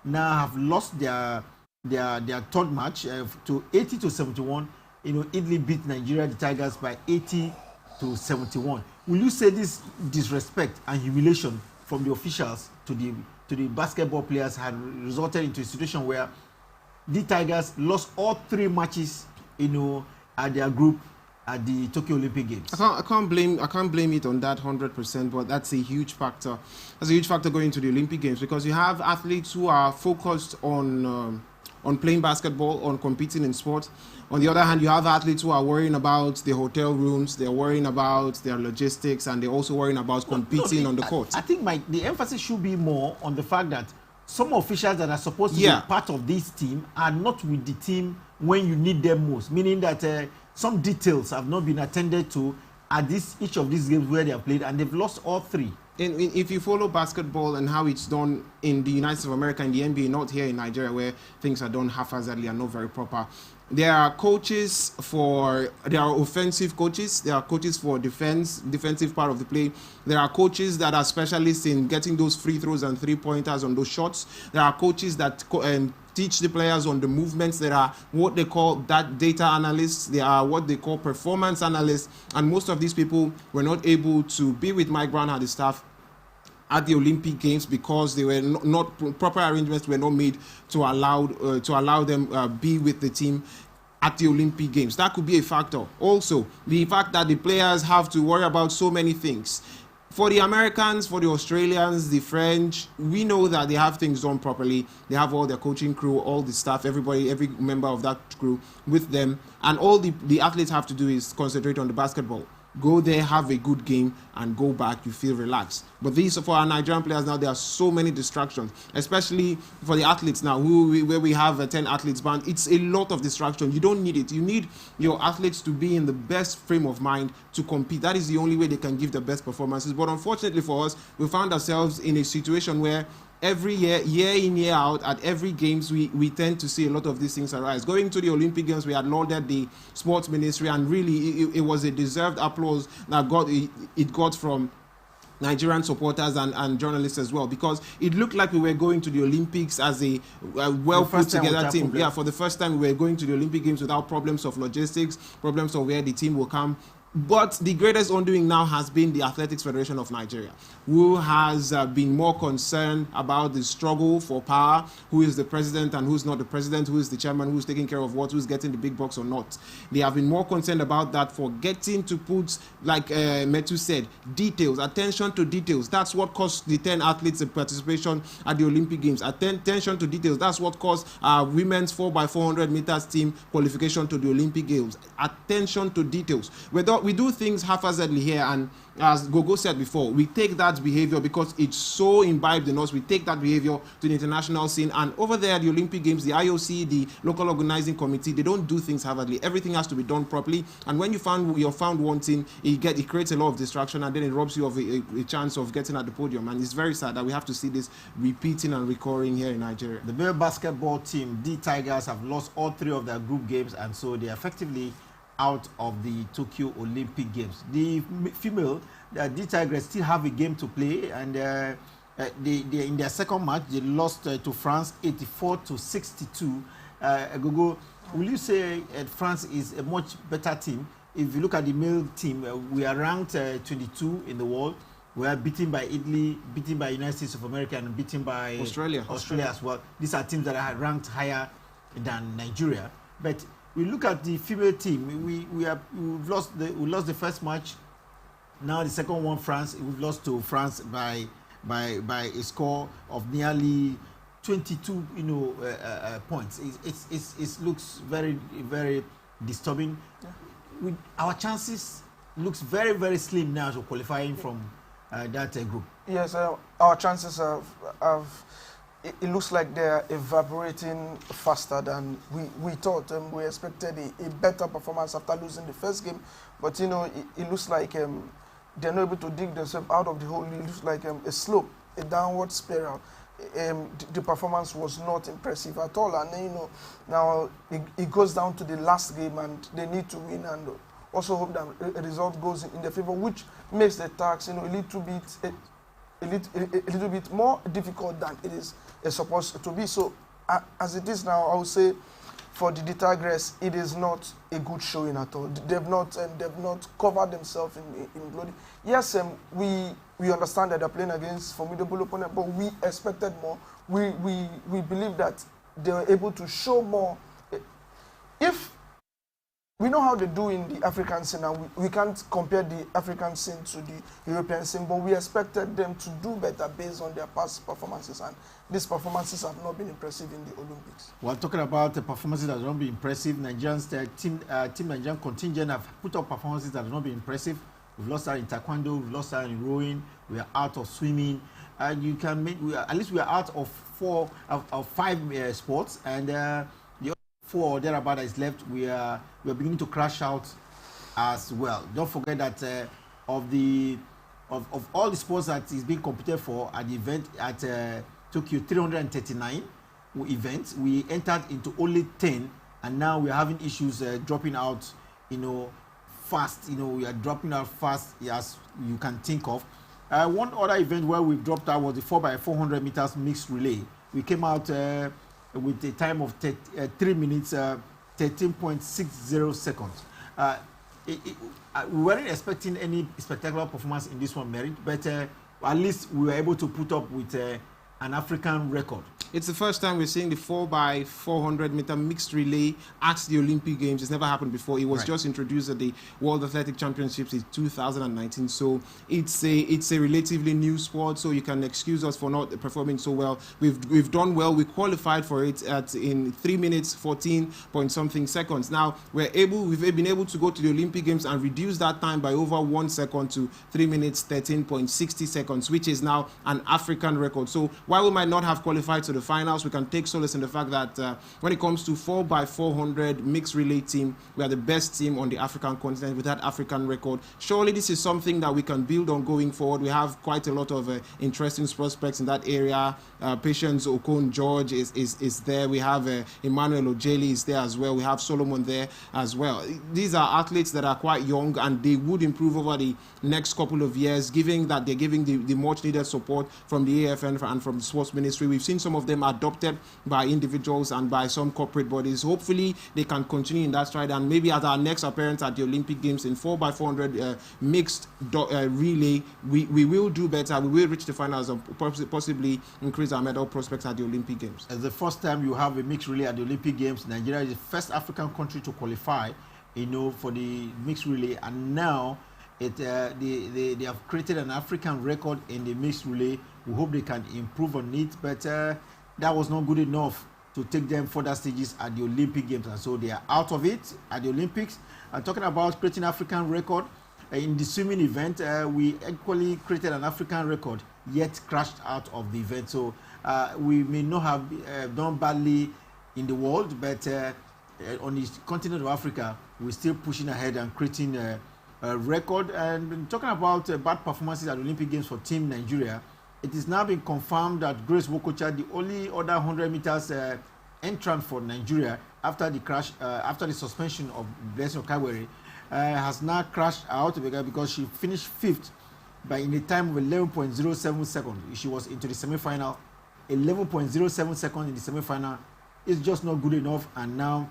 now have lost their third match to 80-71. Italy beat Nigeria, the Tigers, by 80-71. Will you say this disrespect and humiliation from the officials to the basketball players had resulted into a situation where the Tigers lost all 3 matches, at their group at the Tokyo Olympic Games? I can't blame it on that 100%, but that's a huge factor. That's a huge factor going to the Olympic Games, because you have athletes who are focused on playing basketball, on competing in sport. On the other hand, you have athletes who are worrying about the hotel rooms, they're worrying about their logistics, and they're also worrying about competing on the court. I think the emphasis should be more on the fact that some officials that are supposed to be part of this team are not with the team when you need them most, meaning that some details have not been attended to at each of these games where they have played, and they've lost all 3. If you follow basketball and how it's done in the United States of America, in the NBA, not here in Nigeria, where things are done haphazardly and not very proper, there are offensive coaches, there are coaches for defensive part of the play. There are coaches that are specialists in getting those free throws and 3-pointers on those shots. There are coaches that teach the players on the movements. There are what they call data analysts. There are what they call performance analysts. And most of these people were not able to be with Mike Brown and his staff at the Olympic Games because they were not proper arrangements were not made to allow them be with the team at the Olympic Games. That could be a factor. Also, the fact that the players have to worry about so many things. For the Americans, for the Australians, the French, we know that they have things done properly. They have all their coaching crew, all the staff, everybody, every member of that crew with them. And all the athletes have to do is concentrate on the basketball. Go there, have a good game, and go back. You feel relaxed. But these, for our Nigerian players now, there are so many distractions, especially for the athletes now, where we have 10 athletes banned. It's a lot of distraction. You don't need it. You need your athletes to be in the best frame of mind to compete. That is the only way they can give the best performances. But unfortunately for us, we found ourselves in a situation where every year in, year out, at every games, we tend to see a lot of these things arise. Going to the Olympic Games, we had lauded the sports ministry, and really it was a deserved applause that it got from Nigerian supporters and journalists as well, because it looked like we were going to the Olympics as a well put together team. Yeah, for the first time we were going to the Olympic Games without problems of logistics, problems of where the team will come. But the greatest undoing now has been the Athletics Federation of Nigeria, who has been more concerned about the struggle for power, who is the president and who's not the president, who is the chairman, who's taking care of what, who's getting the big bucks or not. They have been more concerned about that, forgetting to put, like Metu said, details, attention to details. That's what cost the 10 athletes a participation at the Olympic Games. Attention to details. That's what cost women's 4x400 meters team qualification to the Olympic Games. Attention to details. We do things haphazardly here, and as Gogo said before, we take that behavior because it's so imbibed in us. We take that behavior to the international scene, and over there at the Olympic Games, the IOC, the local organizing committee, they don't do things haphazardly. Everything has to be done properly, and when you're found wanting, it creates a lot of distraction, and then it robs you of a chance of getting at the podium. And it's very sad that we have to see this repeating and recurring here in Nigeria. The male basketball team, the Tigers, have lost all 3 of their group games, and so they effectively out of the Tokyo Olympic Games. The female, the Tigers, still have a game to play, and they in their second match they lost to France 84-62. Gogo, will you say France is a much better team? If you look at the male team, we are ranked 22 in the world. We are beaten by Italy, beaten by United States of America, and beaten by Australia as well. These are teams that are ranked higher than Nigeria. But we look at the female team. We've lost the first match. Now the second one, France. We've lost to France by a score of nearly 22 points. It looks very, very disturbing. Yeah. Our chances looks very, very slim now to qualifying from that group. Yes, our chances have. It looks like they're evaporating faster than we thought. We expected a better performance after losing the first game, but it looks like they're not able to dig themselves out of the hole. It looks like a slope, a downward spiral. The performance was not impressive at all, and then, now it goes down to the last game, and they need to win and also hope that a result goes in their favor, which makes the task a little bit more difficult than it is supposed to be. So as it is now, I would say for the Tigers, it is not a good showing at all. They've not covered themselves in glory. Yes, we understand that they're playing against formidable opponent, but we expected more. We believe that they were able to show more. If we know how they do in the African scene, and we can't compare the African scene to the European scene, but we expected them to do better based on their past performances, and these performances have not been impressive in the Olympics. We're talking about the performances that have not been impressive. Nigerians, team Nigerian contingent have put up performances that have not been impressive. We've lost out in taekwondo, we've lost out in rowing, we are out of swimming, and you can make at least we are out of 5 sports, and the 4 or thereabout that is left, we are beginning to crash out as well. Don't forget that of all the sports that is being competed for at the event at Tokyo, 339 events, we entered into only 10, and now we are having issues dropping out, fast. We are dropping out fast as you can think of. One other event where we've dropped out was the 4x400 meters mixed relay. We came out with a time of 3 minutes, 13.60 seconds. We weren't expecting any spectacular performance in this one, Merit, but at least we were able to put up with an African record. It's the first time we're seeing the 4x400 meter mixed relay at the Olympic Games. It's never happened before. It was just introduced at the World Athletic Championships in 2019. So it's a relatively new sport. So you can excuse us for not performing so well. We've done well. We qualified for it in 3 minutes 14 point something seconds. Now we've been able to go to the Olympic Games and reduce that time by over 1 second to 3 minutes 13.60 seconds, which is now an African record. So while we might not have qualified to the finals, we can take solace in the fact that when it comes to 4x400 mixed relay team, we are the best team on the African continent with that African record. Surely this is something that we can build on going forward. We have quite a lot of interesting prospects in that area. Patience Okon George is there. We have Emmanuel Ojeli is there as well. We have Solomon there as well. These are athletes that are quite young and they would improve over the next couple of years, given that they're giving the much needed support from the AFN and from the sports ministry. We've seen some of them adopted by individuals and by some corporate bodies. Hopefully they can continue in that stride, and maybe at our next appearance at the Olympic Games in 4x400 mixed relay, we will do better. We will reach the finals and possibly increase our medal prospects at the Olympic Games. As the first time you have a mixed relay at the Olympic Games, Nigeria is the first African country to qualify, for the mixed relay, and now they have created an African record in the mixed relay. We hope they can improve on it, but that was not good enough to take them further stages at the Olympic Games, and so they are out of it at the Olympics. And talking about creating African record in the swimming event, we equally created an African record, yet crashed out of the event. So we may not have done badly in the world, but on the continent of Africa, we're still pushing ahead and creating a record. And talking about bad performances at the Olympic Games for Team Nigeria, it is now been confirmed that Grace Wokocha, the only other 100 meters entrant for Nigeria after the crash, after the suspension of Blessing Okawere, has now crashed out because she finished 5th in a time of 11.07 seconds. She was into the semi-final. 11.07 seconds in the semi-final is just not good enough, and now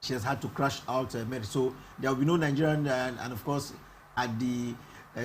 she has had to crash out. So there will be no Nigerian, and of course at the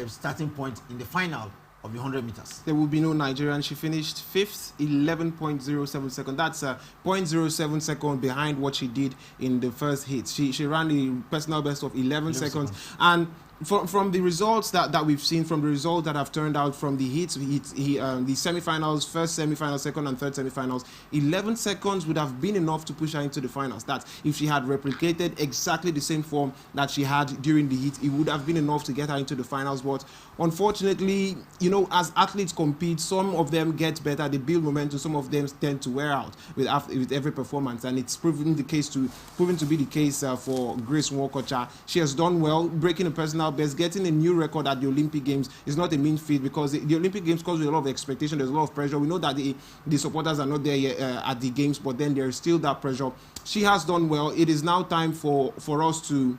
starting point in the final of the 100 meters. There will be no Nigerian. She finished 5th, 11.07 seconds. That's 0.07 seconds behind what she did in the first heat. She ran the personal best of 11 seconds. And from the results that we've seen, from the results that have turned out from the heats, the semi-finals, first semi-final, second and third semi-finals, 11 seconds would have been enough to push her into the finals. That if she had replicated exactly the same form that she had during the heat, it would have been enough to get her into the finals. But unfortunately, as athletes compete, some of them get better, they build momentum, some of them tend to wear out with every performance, and it's proven to be the case for Grace Wokocha. She has done well, breaking a personal best, getting a new record at the Olympic Games is not a mean feat, because the Olympic Games comes with a lot of expectation. There's a lot of pressure. We know that the supporters are not there yet, at the games, but then there's still that pressure. She has done well. It is now time for us to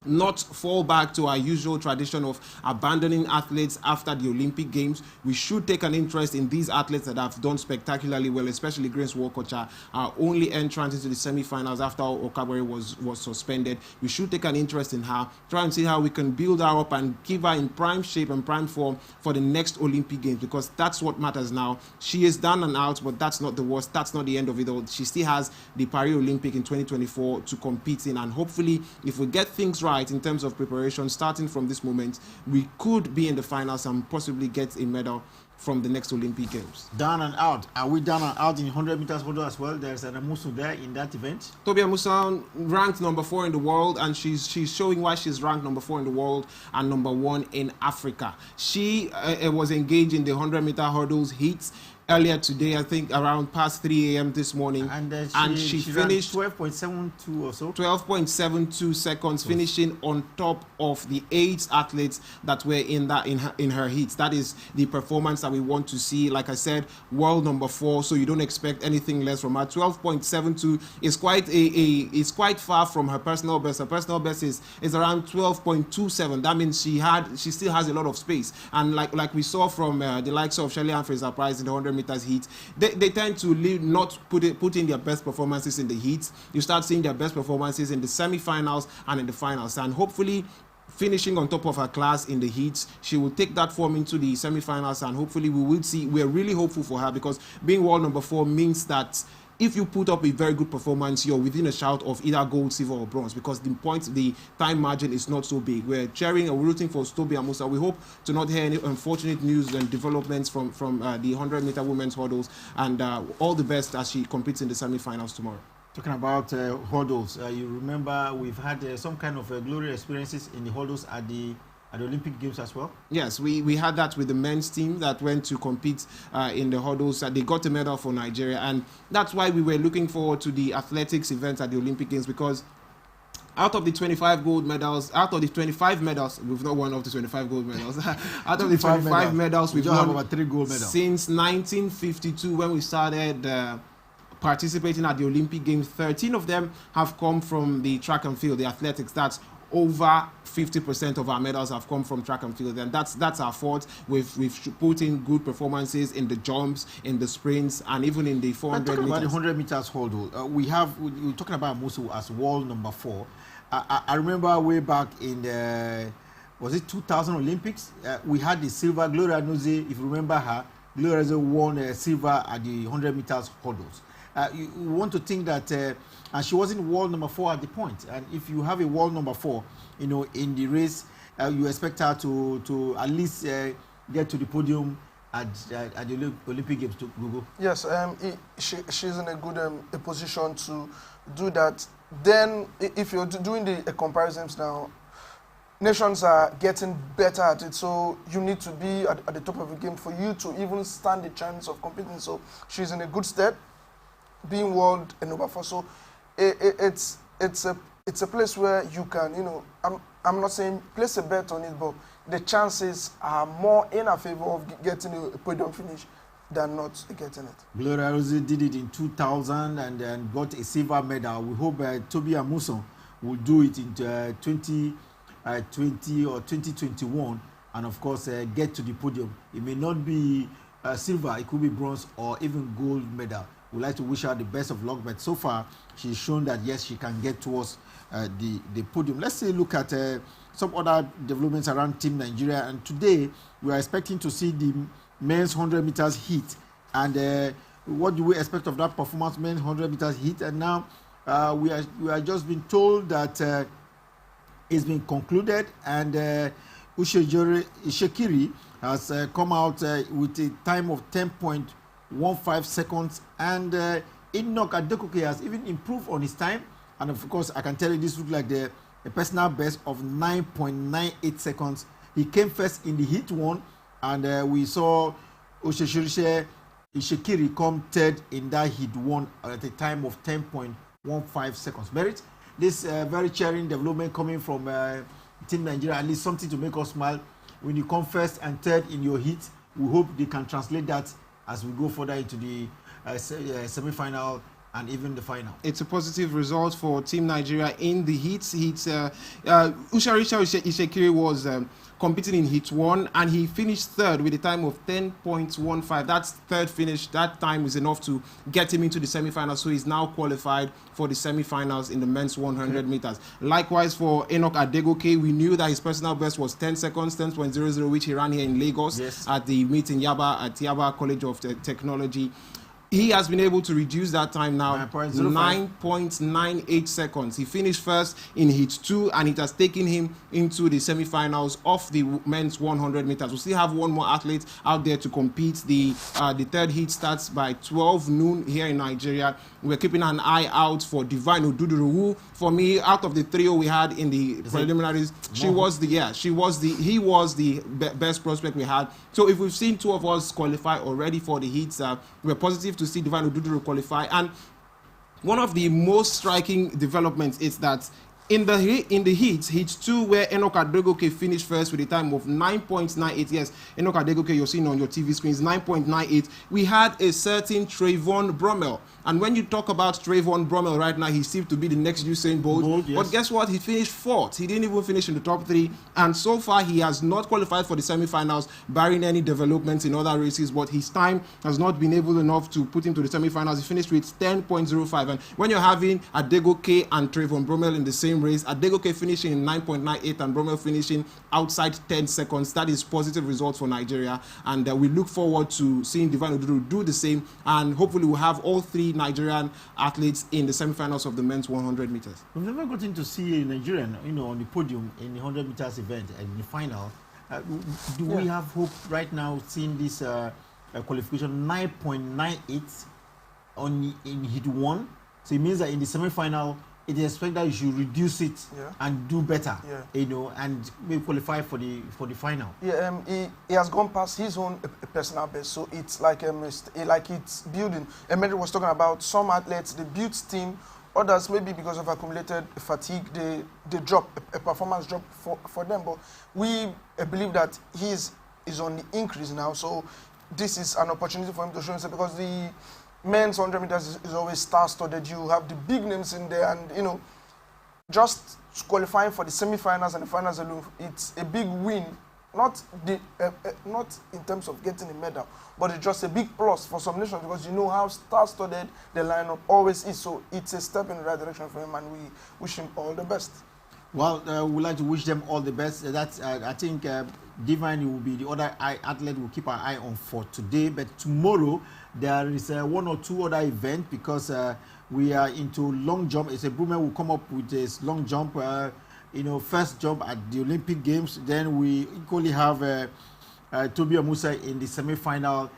not fall back to our usual tradition of abandoning athletes after the Olympic Games. We should take an interest in these athletes that have done spectacularly well, especially Grace Wokocha, our only entrant into the semi-finals after Okawere was suspended. We should take an interest in her, try and see how we can build her up and keep her in prime shape and prime form for the next Olympic Games, because that's what matters now. She is down and out, but that's not the worst. That's not the end of it all. She still has the Paris Olympic in 2024 to compete in, and hopefully, if we get things right in terms of preparation, starting from this moment, we could be in the finals and possibly get a medal from the next Olympic Games. Down and out. Are we down and out in 100 meters hurdle as well? There's an Amusu there in that event. Tobi Amusan ranked number 4 in the world, and she's showing why she's ranked number 4 in the world and number 1 in Africa. She was engaged in the 100 meter hurdles heats earlier today, I think around past 3 a.m. this morning, and she finished 12.72 or so. 12.72 seconds, finishing on top of the 8 athletes that were in her heats. That is the performance that we want to see. Like I said, world number 4, so you don't expect anything less from her. 12.72 is quite far from her personal best. Her personal best is around 12.27. That means she still has a lot of space. And like we saw from the likes of Shirley-Ann Fraser-Pryce in the 100 meters heat, they tend to not put in their best performances in the heats. You start seeing their best performances in the semi-finals and in the finals, and hopefully finishing on top of her class in the heats. She will take that form into the semi-finals, and hopefully we will see. We're really hopeful for her, because being world number 4 means that if you put up a very good performance, you're within a shout of either gold, silver, or bronze, because the time margin is not so big. We're cheering and we're rooting for Tobi Amusa. We hope to not hear any unfortunate news and developments from the 100-meter women's hurdles, and all the best as she competes in the semi-finals tomorrow. Talking about hurdles, you remember we've had some kind of glorious experiences in the hurdles at the Olympic Games as well? Yes, we had that with the men's team that went to compete in the hurdles. They got a medal for Nigeria, and that's why we were looking forward to the athletics event at the Olympic Games, because out of the 25 gold medals, out of the 25 medals, we've not won up to 25 gold medals. Out of the 25 medals, we've won about 3 gold medals since 1952, when we started participating at the Olympic Games. 13 of them have come from the track and field, the athletics. That's over 50% of our medals have come from track and field, and that's our fault. We've put in good performances in the jumps, in the sprints, and even in the 400 talking meters. about the 100 meters hurdle, we're talking about Musu as world number 4. I remember way back in the, was it 2000 Olympics? We had the silver, Gloria Noze, if you remember her. Gloria Noze won silver at the 100 meters hurdles. You want to think that, and she wasn't world number 4 at the point. And if you have a world number 4, in the race, you expect her to at least get to the podium at the Olympic Games. To Google. Yes, she's in a good a position to do that. Then, if you're doing the comparisons now, nations are getting better at it, so you need to be at the top of the game for you to even stand the chance of competing. So she's in a good stead, being world number 4. So it's a place where you can, I'm not saying place a bet on it, but the chances are more in our favor of getting a podium finish than not getting it. Gloria Noze did it in 2000 and then got a silver medal. We hope Tobi Amusa will do it in 2020 or 2021, and of course get to the podium. It may not be silver, it could be bronze or even gold medal. We'd like to wish her the best of luck, but so far she's shown that yes, she can get towards the podium. Let's look at some other developments around Team Nigeria, and today we are expecting to see the men's 100 meters heat. And what do we expect of that performance, men's 100 meters heat? And now we are just being told that it's been concluded, and Ishekiri has come out with a time of 10.15 seconds, and Enoch Adegoke has even improved on his time. And of course, I can tell you this looks like the personal best of 9.98 seconds. He came first in the heat 1, and we saw Ishekiri come third in that heat 1 at a time of 10.15 seconds. Merit, this very cheering development coming from Team Nigeria, at least something to make us smile. When you come first and third in your heat, we hope they can translate that as we go further into the semi-final and even the final. It's a positive result for Team Nigeria in the heats. Usharisha Ishekiri was competing in heat 1, and he finished third with a time of 10.15. That's third finish. That time is enough to get him into the semi-finals, so he's now qualified for the semi-finals in the men's 100 meters. Likewise for Enoch Adegoke, we knew that his personal best was 10 seconds, 10.00, which he ran here in Lagos at the meet in Yaba at Yaba College of Technology. He has been able to reduce that time now 9.98 seconds. He finished first in heat 2, and it has taken him into the semi-finals of the men's 100 meters. We still have one more athlete out there to compete. The third heat starts by 12 noon here in Nigeria. We're keeping an eye out for Divine Oduduru, who, for me, out of the trio we had in the preliminaries, he was the best prospect we had. So if we've seen 2 of us qualify already for the heats, we're positive to see Divine Oduduru qualify. And one of the most striking developments is that in the heat 2, where Enoch Adegoke finished first with a time of 9.98. Yes, Enoch Adegoke, you're seeing on your TV screens, 9.98. We had a certain Trayvon Bromell. And when you talk about Trayvon Bromell right now, he seems to be the next Usain Bolt. Yes. But guess what? He finished 4th. He didn't even finish in the top 3. And so far, he has not qualified for the semi-finals, barring any developments in other races. But his time has not been able enough to put him to the semi-finals. He finished with 10.05. And when you're having Adegoke and Trayvon Bromell in the same same race. Adegoke finishing in 9.98 and Bromel finishing outside 10 seconds. That is positive results for Nigeria. And we look forward to seeing Divine Odudu do the same. And hopefully we'll have all 3 Nigerian athletes in the semi-finals of the men's 100 meters. We've never gotten to see a Nigerian, on the podium in the 100 meters event and in the final. Do we have hope right now seeing this qualification 9.98 in heat 1? So it means that in the semi-final, it is expected that you should reduce it and do better, and maybe qualify for the final. Yeah, he has gone past his own personal best, so it's like it's building. Emery was talking about some athletes, they build steam, others maybe because of accumulated fatigue, they drop, a performance drop for them. But we believe that he's on the increase now, so this is an opportunity for him to show himself, because the men's 100 meters is always star-studded. You have the big names in there, and just qualifying for the semi-finals and the finals alone, it's a big win. Not in terms of getting a medal, but it's just a big plus for some nations, because you know how star-studded the lineup always is. So it's a step in the right direction for him, and we wish him all the best. Well, we'd like to wish them all the best. That's I think Divine will be the other athlete we'll keep our eye on for today. But tomorrow there is 1 or 2 other events, because we are into long jump. It's a Brume will come up with this long jump, first jump at the Olympic Games. Then we equally have Toby Amusa in the semi-final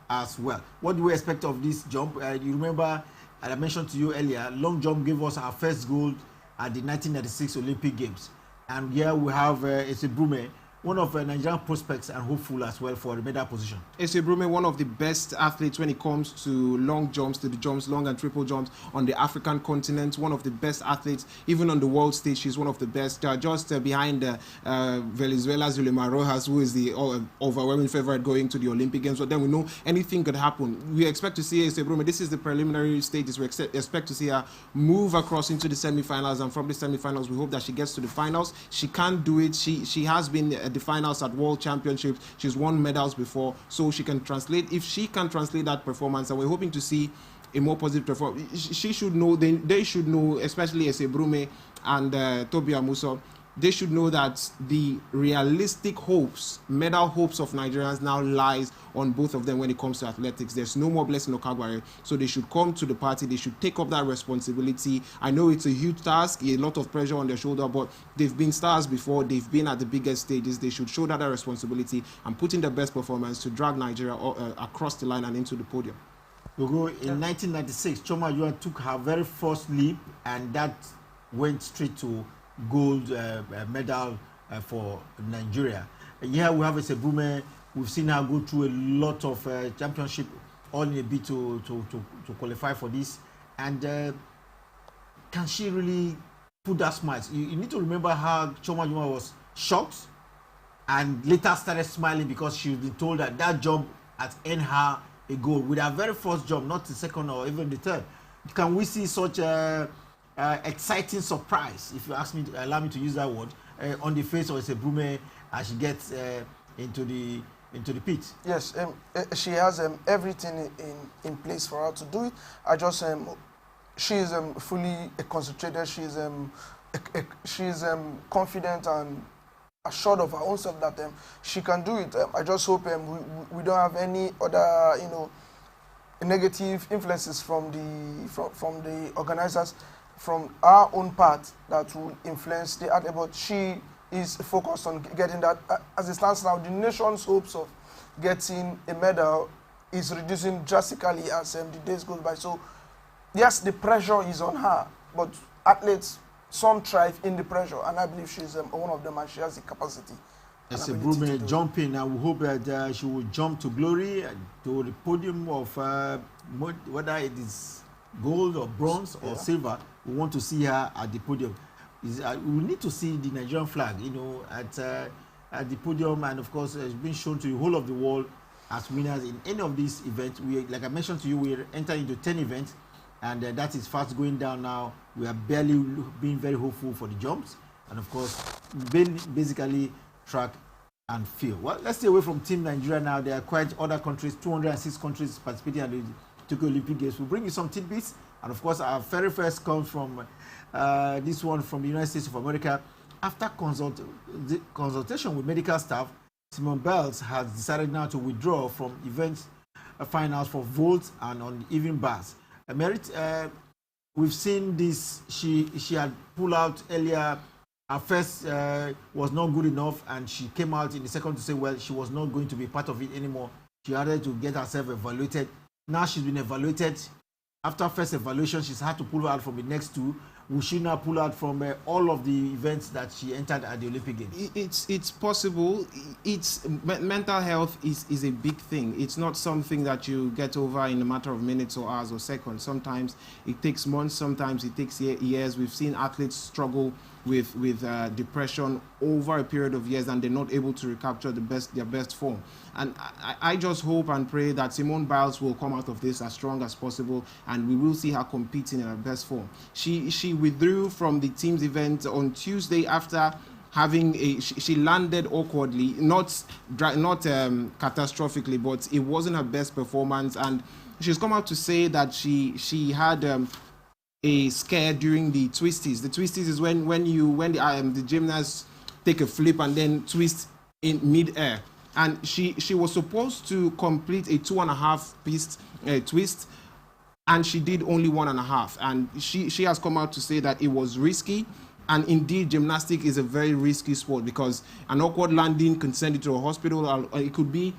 as well. What do we expect of this jump? You remember, I mentioned to you earlier, long jump gave us our first gold at the 1996 Olympic Games. And here we have Ese Brume, one of Nigerian prospects and hopeful as well for the medal position. Ese Brume, one of the best athletes when it comes to long jumps, to the jumps, long and triple jumps on the African continent. One of the best athletes, even on the world stage, she's one of the best. Just behind Venezuela's Zulema Rojas, who is the overwhelming favorite going to the Olympic Games. But then we know anything could happen. We expect to see Ese Brume. This is the preliminary stages. We expect to see her move across into the semi-finals, and from the semi-finals, we hope that she gets to the finals. She can do it. She has been the finals at World Championships. She's won medals before, so she can translate. If she can translate that performance, and we're hoping to see a more positive performance, she should know. They should know, especially Ese Brume and Toby Amusa. They should know that the realistic hopes, medal hopes of Nigerians now lies on both of them when it comes to athletics. There's no more Blessing Okagbare, so they should come to the party. They should take up that responsibility. I know it's a huge task, a lot of pressure on their shoulder, but they've been stars before. They've been at the biggest stages. They should show that responsibility and put in the best performance to drag Nigeria across the line and into the podium. In 1996, Choma Yuan took her very first leap, and that went straight to gold medal for Nigeria. Here we have Ese Brume. We've seen her go through a lot of championship, all in a bit to qualify for this. And can she really put that smile? You need to remember how Choma Juma was shocked and later started smiling because she's been told that jump had earned her a goal with her very first jump, not the second or even the third. Can we see such exciting surprise, if you ask me, allow me to use that word, on the face of Ese Brume as she gets into the pit? Yes, she has everything in place for her to do it. She is fully concentrated. She is confident and assured of her own self that she can do it. I just hope we don't have any other negative influences from the organizers, from our own part, that will influence the athlete. But she is focused on getting that. As it stands now, the nation's hopes of getting a medal is reducing drastically as the days go by. So yes, the pressure is on her, but athletes, some thrive in the pressure, and I believe she's one of them, and she has the capacity. Ese Brume jumping, and we hope that she will jump to glory, to the podium of whether it is gold or bronze or silver. We want to see her at the podium. We need to see the Nigerian flag, at the podium, and of course, it's been shown to the whole of the world as winners in any of these events. Like I mentioned to you, we enter into 10 events, and that is fast going down now. We are barely being very hopeful for the jumps, and of course, basically track and field. Well, let's stay away from Team Nigeria now. There are quite other countries, 206 countries participating at the Tokyo Olympic Games. We'll bring you some tidbits. And of course, our very first comes from this one from the United States of America. After consultation with medical staff, Simone Biles has decided now to withdraw from event finals for vault and on evening bars. Merit, we've seen this. She had pulled out earlier. Her first was not good enough, and she came out in the second to say, well, she was not going to be part of it anymore. She had to get herself evaluated. Now she's been evaluated. After first evaluation, she's had to pull out from the next two. Will she now pull out from all of the events that she entered at the Olympic Games? It's possible. Mental health is a big thing. It's not something that you get over in a matter of minutes or hours or seconds. Sometimes it takes months. Sometimes it takes years. We've seen athletes struggle with depression over a period of years, and they're not able to recapture their best form. And I just hope and pray that Simone Biles will come out of this as strong as possible, and we will see her competing in her best form. She withdrew from the team's event on Tuesday after having she landed awkwardly, not catastrophically, but it wasn't her best performance, and she's come out to say that she had a scare during the twisties. The twisties is when the gymnasts take a flip and then twist in mid-air. And she was supposed to complete a 2.5 piece twist, and she did only 1.5. And she has come out to say that it was risky. And indeed, gymnastics is a very risky sport because an awkward landing can send you to a hospital, or it could be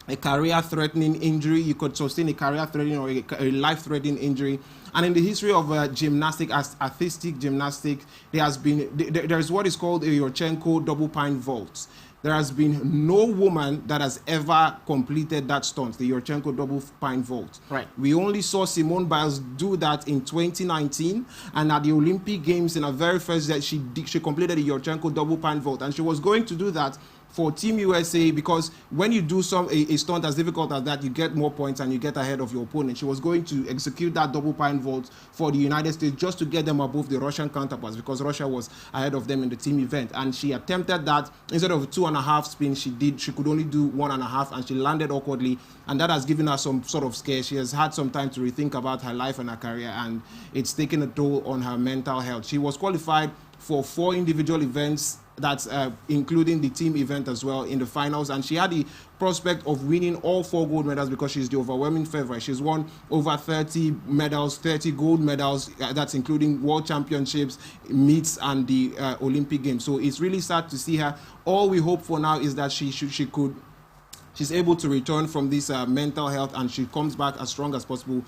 a career-threatening injury. You could sustain a career-threatening or a life-threatening injury. And in the history of gymnastics, artistic gymnastics, there's what is called a Yurchenko double pine vault. There has been no woman that has ever completed that stunt, the Yurchenko double pine vault. Right. We only saw Simone Biles do that in 2019, and at the Olympic Games in her very first year, she completed the Yurchenko double pine vault, and she was going to do that for Team USA because when you do a stunt as difficult as that, you get more points and you get ahead of your opponent. She was going to execute that double pine vault for the United States just to get them above the Russian counterparts because Russia was ahead of them in the team event. And she attempted that. Instead of 2.5 spin, she could only do 1.5, and she landed awkwardly, and that has given her some sort of scare. She has had some time to rethink about her life and her career, and it's taken a toll on her mental health. She was qualified for 4 individual events, that's including the team event as well in the finals, and she had the prospect of winning all 4 gold medals because she's the overwhelming favorite. She's won over 30 medals, 30 gold medals, that's including world championships, meets, and the Olympic Games. So it's really sad to see her. All we hope for now is that she's able to return from this mental health, and she comes back as strong as possible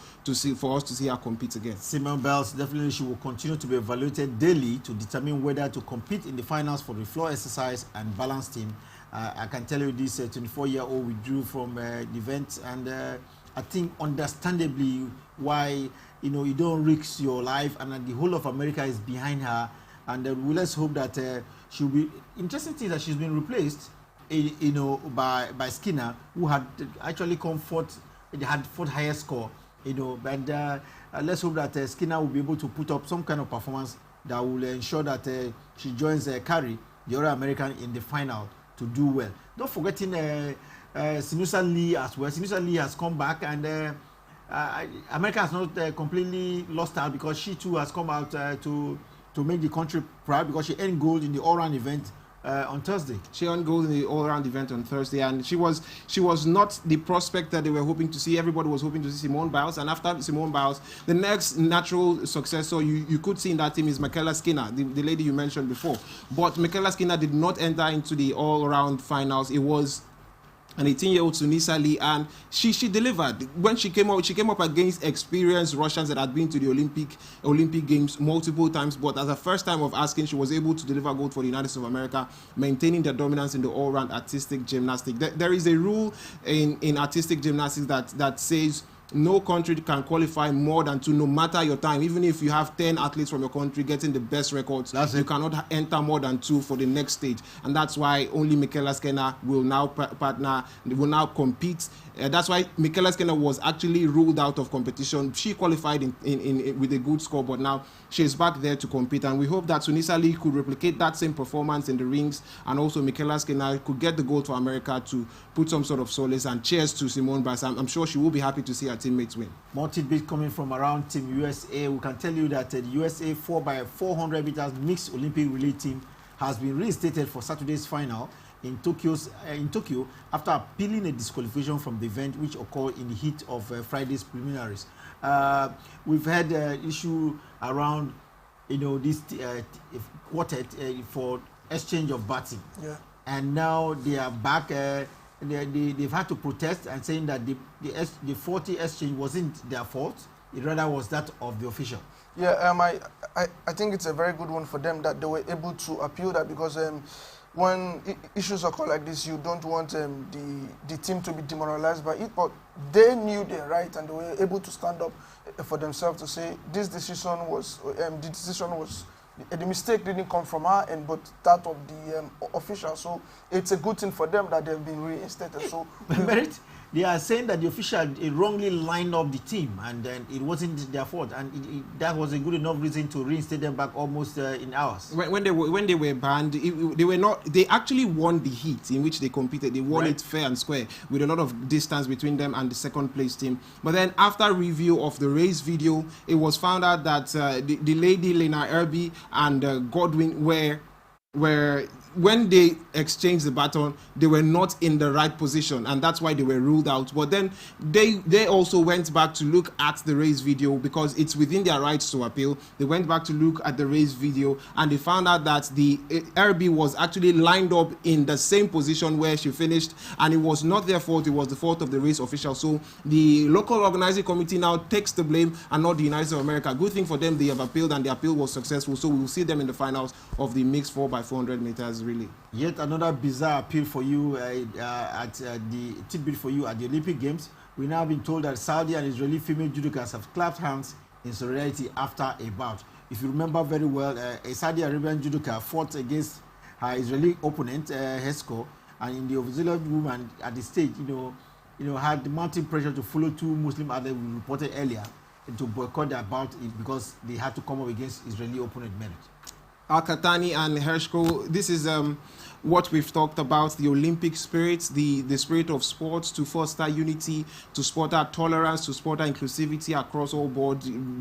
for us to see her compete again. Simone Biles, definitely she will continue to be evaluated daily to determine whether to compete in the finals for the floor exercise and balance team. I can tell you this 24-year-old withdrew from the event, and I think understandably why you don't risk your life, and the whole of America is behind her, and let's hope that she'll be. Interesting thing that she's been replaced by Skinner, who had actually had 4th highest score, but let's hope that Skinner will be able to put up some kind of performance that will ensure that she joins Carey, the other American, in the final to do well. Don't forgetting Sinusa Lee as well. Sinusa Lee has come back, and America has not completely lost out because she too has come out to make the country proud because she earned gold in the all-round event on Thursday. She earned gold in the all-round event on Thursday, and she was not the prospect that they were hoping to see. Everybody was hoping to see Simone Biles, and after Simone Biles, the next natural successor you could see in that team is Michaela Skinner, the lady you mentioned before. But Michaela Skinner did not enter into the all-round finals. It was an 18-year-old Sinusa Lee, and she delivered. When she came up against experienced Russians that had been to the Olympic Games multiple times, but as a first time of asking, she was able to deliver gold for the United States of America, maintaining their dominance in the all-round artistic gymnastics. There is a rule in artistic gymnastics that says no country can qualify more than 2, no matter your time. Even if you have 10 athletes from your country getting the best records, you cannot enter more than 2 for the next stage. And that's why only Michaela Skinner will now compete That's why Michaela Skinner was actually ruled out of competition. She qualified in with a good score, but now she's back there to compete. And we hope that Tunisia Lee could replicate that same performance in the rings, and also Michaela Skinner could get the gold for America to put some sort of solace. And cheers to Simone Biles. I'm sure she will be happy to see her teammates win. More tidbits coming from around Team USA. We can tell you that the USA 4x400 meters mixed Olympic relay team has been reinstated for Saturday's final in Tokyo after appealing a disqualification from the event, which occurred in the heat of Friday's preliminaries. We've had issue around, this quartet for exchange of batting. Yeah. And now they are back. They've had to protest and saying that the 40 exchange wasn't their fault. It rather was that of the official. Yeah, I think it's a very good one for them that they were able to appeal that, because when issues occur like this, you don't want the team to be demoralized by it, but they knew their right and they were able to stand up for themselves to say the mistake didn't come from our end, but that of the official. So it's a good thing for them that they've been reinstated. So Merit, they are saying that the official wrongly lined up the team, and then it wasn't their fault, and that was a good enough reason to reinstate them back almost in hours. When they were banned, they were not. They actually won the heat in which they competed. They won it fair and square with a lot of distance between them and the second place team. But then after review of the race video, it was found out that the lady Lena Irby and Godwin were when they exchanged the baton, they were not in the right position, and that's why they were ruled out. But then they also went back to look at the race video, because it's within their rights to appeal. They went back to look at the race video, and they found out that the RB was actually lined up in the same position where she finished, and it was not their fault. It was the fault of the race official. So the local organizing committee now takes the blame, and not the United States of America. Good thing for them, they have appealed, and the appeal was successful. So we will see them in the finals of the mixed 4x400 meters relay. Yet another bizarre appeal for you the tidbit for you at the Olympic Games. We've now been told that Saudi and Israeli female judokas have clapped hands in solidarity after a bout. If you remember very well, a Saudi Arabian judoka fought against her Israeli opponent, Hesko, and in the auxiliary woman at the stage, had mounting pressure to follow two Muslim athletes we reported earlier and to boycott their bout because they had to come up against Israeli opponent Merit. Al-Katani and Hershko, this is what we've talked about, the Olympic spirit, the spirit of sports to foster unity, to foster tolerance, to foster inclusivity across all board,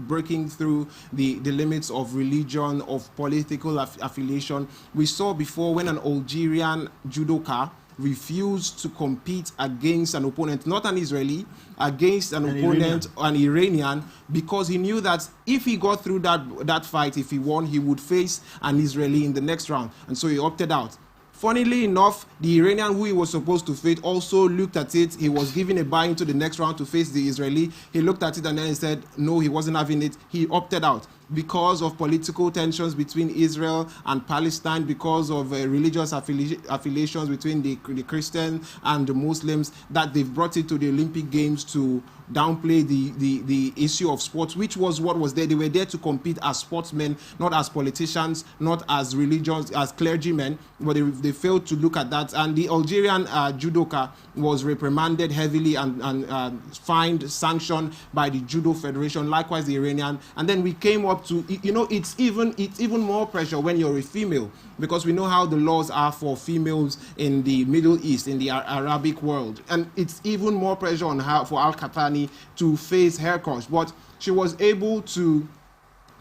breaking through the limits of religion, of political affiliation. We saw before when an Algerian judoka refused to compete against an opponent, not an Israeli, against an opponent, an Iranian, because he knew that if he got through that fight, if he won, he would face an Israeli in the next round, and so he opted out. Funnily enough, the Iranian who he was supposed to face also looked at it. He was given a bye into the next round to face the Israeli. He looked at it and then he said, no, he wasn't having it. He opted out because of political tensions between Israel and Palestine, because of religious affiliations between the Christians and the Muslims, that they've brought it to the Olympic Games to downplay the issue of sports, which was what was there. They were there to compete as sportsmen, not as politicians, not as religions, as clergymen, but they failed to look at that. And the Algerian judoka was reprimanded heavily and fined, sanctioned by the Judo Federation, likewise the Iranian. And then we came up to, it's even more pressure when you're a female, because we know how the laws are for females in the Middle East, in the Arabic world. And it's even more pressure on her, for Al-Katani to face her coach. But she was able to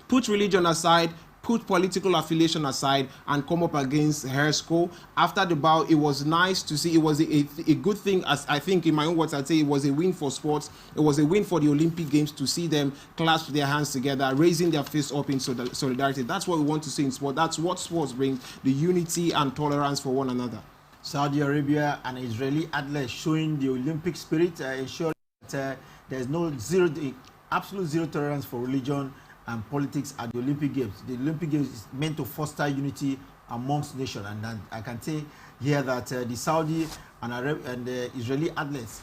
put religion aside, put political affiliation aside, and come up against Hershko. After the bout, it was nice to see. It was a good thing, as I think in my own words, I'd say it was a win for sports. It was a win for the Olympic Games to see them clasp their hands together, raising their fists up in solidarity. That's what we want to see in sport. That's what sports brings, the unity and tolerance for one another. Saudi Arabia and Israeli athletes showing the Olympic spirit, ensuring that there's absolute zero tolerance for religion and politics at the Olympic Games. The Olympic Games is meant to foster unity amongst nations, and I can say here that the Saudi and the Israeli athletes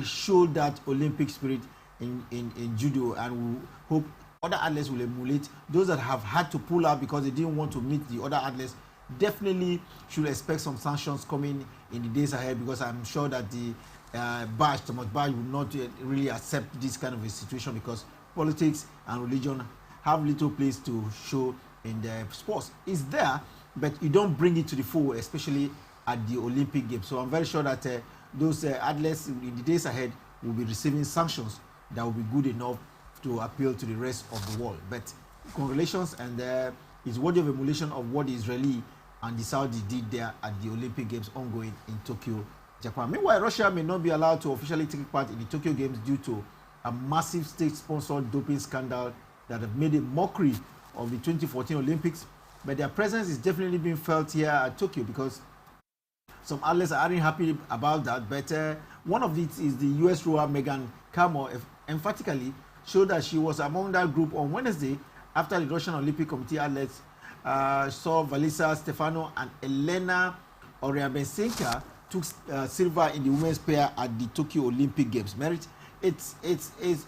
showed that Olympic spirit in judo, and we hope other athletes will emulate. Those that have had to pull out because they didn't want to meet the other athletes definitely should expect some sanctions coming in the days ahead, because I'm sure that the Baj, Thomas Baj, would not really accept this kind of a situation because politics and religion have little place to show in the sports. It's there, but you don't bring it to the fore, especially at the Olympic Games. So I'm very sure that those athletes in the days ahead will be receiving sanctions that will be good enough to appeal to the rest of the world. But congratulations, and it's worthy of emulation of what the Israeli and the Saudi did there at the Olympic Games ongoing in Tokyo, Japan. Meanwhile, Russia may not be allowed to officially take part in the Tokyo Games due to a massive state-sponsored doping scandal that have made a mockery of the 2014 Olympics. But their presence is definitely being felt here at Tokyo because some athletes are unhappy about that. But one of it is the US rower Megan Kamo emphatically showed that she was among that group on Wednesday after the Russian Olympic Committee athletes saw Valisa Stefano and Elena Oryabensenka took silver in the women's pair at the Tokyo Olympic Games. Merit, it's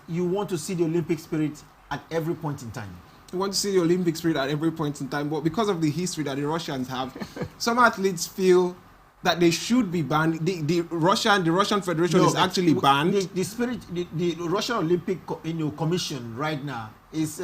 you want to see the Olympic spirit at every point in time. You want to see the Olympic spirit at every point in time, but because of the history that the Russians have, some athletes feel that they should be banned. The Russian Federation is actually banned. The spirit, the Russian Olympic Commission right now is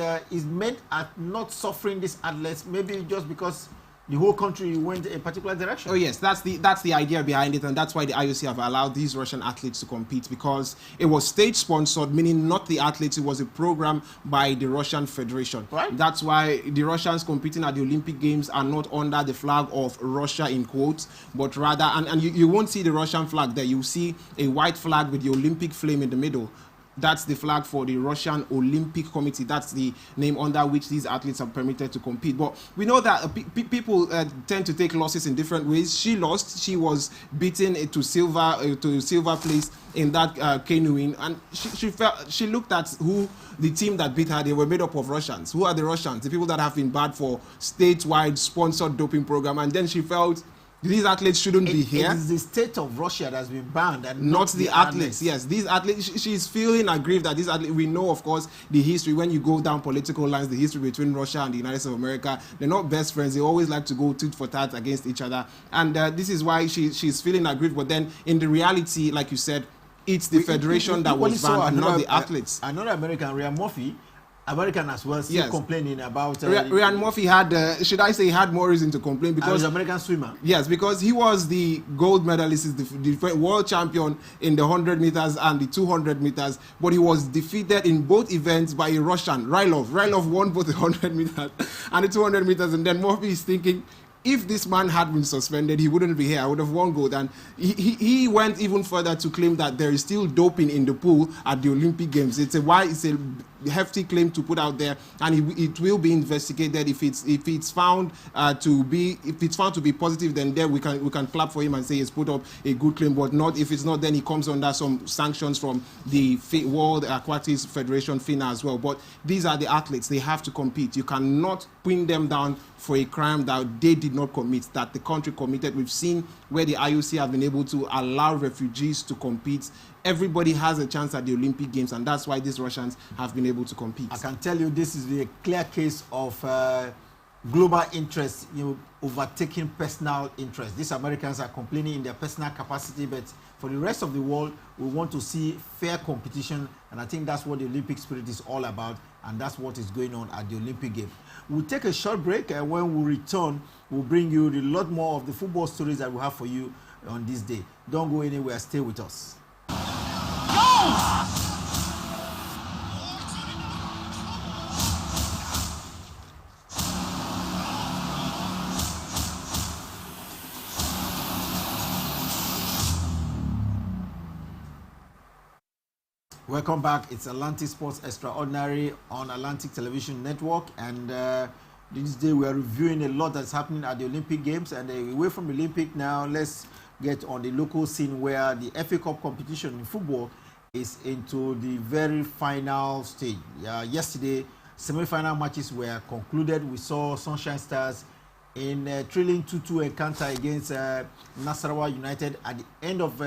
meant at not suffering these athletes, maybe just because the whole country went a particular direction. Oh yes, that's the idea behind it, and that's why the IOC have allowed these Russian athletes to compete, because it was state sponsored, meaning not the athletes, it was a program by the Russian Federation. Right. That's why the Russians competing at the Olympic Games are not under the flag of Russia in quotes, but rather, and you won't see the Russian flag there, you see a white flag with the Olympic flame in the middle. That's the flag for the Russian Olympic Committee. That's the name under which these athletes are permitted to compete. But we know that people tend to take losses in different ways. She lost. She was beaten to silver place in that canoeing, and she looked at who the team that beat her. They were made up of Russians. Who are the Russians? The people that have been banned for statewide sponsored doping program. And then she felt these athletes shouldn't be here. It is the state of Russia that's been banned, and not the athletes. Yes, these athletes. She's feeling aggrieved that these athletes. We know, of course, the history. When you go down political lines, the history between Russia and the United States of America, they're not best friends. They always like to go tit for tat against each other, and this is why she's feeling aggrieved. But then, in the reality, like you said, it's the federation that was banned, and not the athletes. Another American, Ryan Murphy. American as well, still complaining about. Ryan Murphy had, should I say, had more reason to complain because American swimmer. Yes, because he was the gold medalist, the world champion in the 100 meters and the 200 meters, but he was defeated in both events by a Russian, Rylov. Rylov won both the 100 meters and the 200 meters, and then Murphy is thinking, if this man had been suspended, he wouldn't be here. I would have won gold. And he went even further to claim that there is still doping in the pool at the Olympic Games. It's a hefty claim to put out there, and it will be investigated. If it's found to be positive, then there we can clap for him and say he's put up a good claim. But not if it's not, then he comes under some sanctions from the World Aquatics Federation, FINA, as well. But these are the athletes; they have to compete. You cannot pin them down for a crime that they did not commit, that the country committed. We've seen where the IOC have been able to allow refugees to compete. Everybody has a chance at the Olympic Games, and that's why these Russians have been able to compete. I can tell you this is a clear case of global interest, overtaking personal interest. These Americans are complaining in their personal capacity, but for the rest of the world, we want to see fair competition, and I think that's what the Olympic spirit is all about, and that's what is going on at the Olympic Games. We'll take a short break, and when we return, we'll bring you a lot more of the football stories that we have for you on this day. Don't go anywhere, stay with us. Welcome back. It's Atlantic Sports Extraordinary on Atlantic Television Network, and this day we are reviewing a lot that's happening at the Olympic Games. And away from the Olympic now, let's get on the local scene where the FA Cup competition in football is into the very final stage. Yesterday, semi-final matches were concluded. We saw Sunshine Stars in a thrilling 2-2 encounter against Nasarawa United. At the end of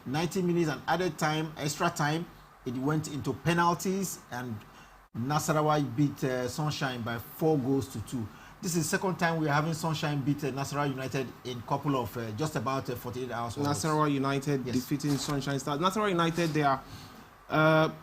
90 minutes and added time, extra time, it went into penalties, and Nasarawa beat Sunshine by 4 goals to 2. this is the second time we're having Sunshine beat Nasarawa United in couple of just about 48 hours. Nasarawa United Yes. defeating Sunshine Stars. Nasarawa United, they are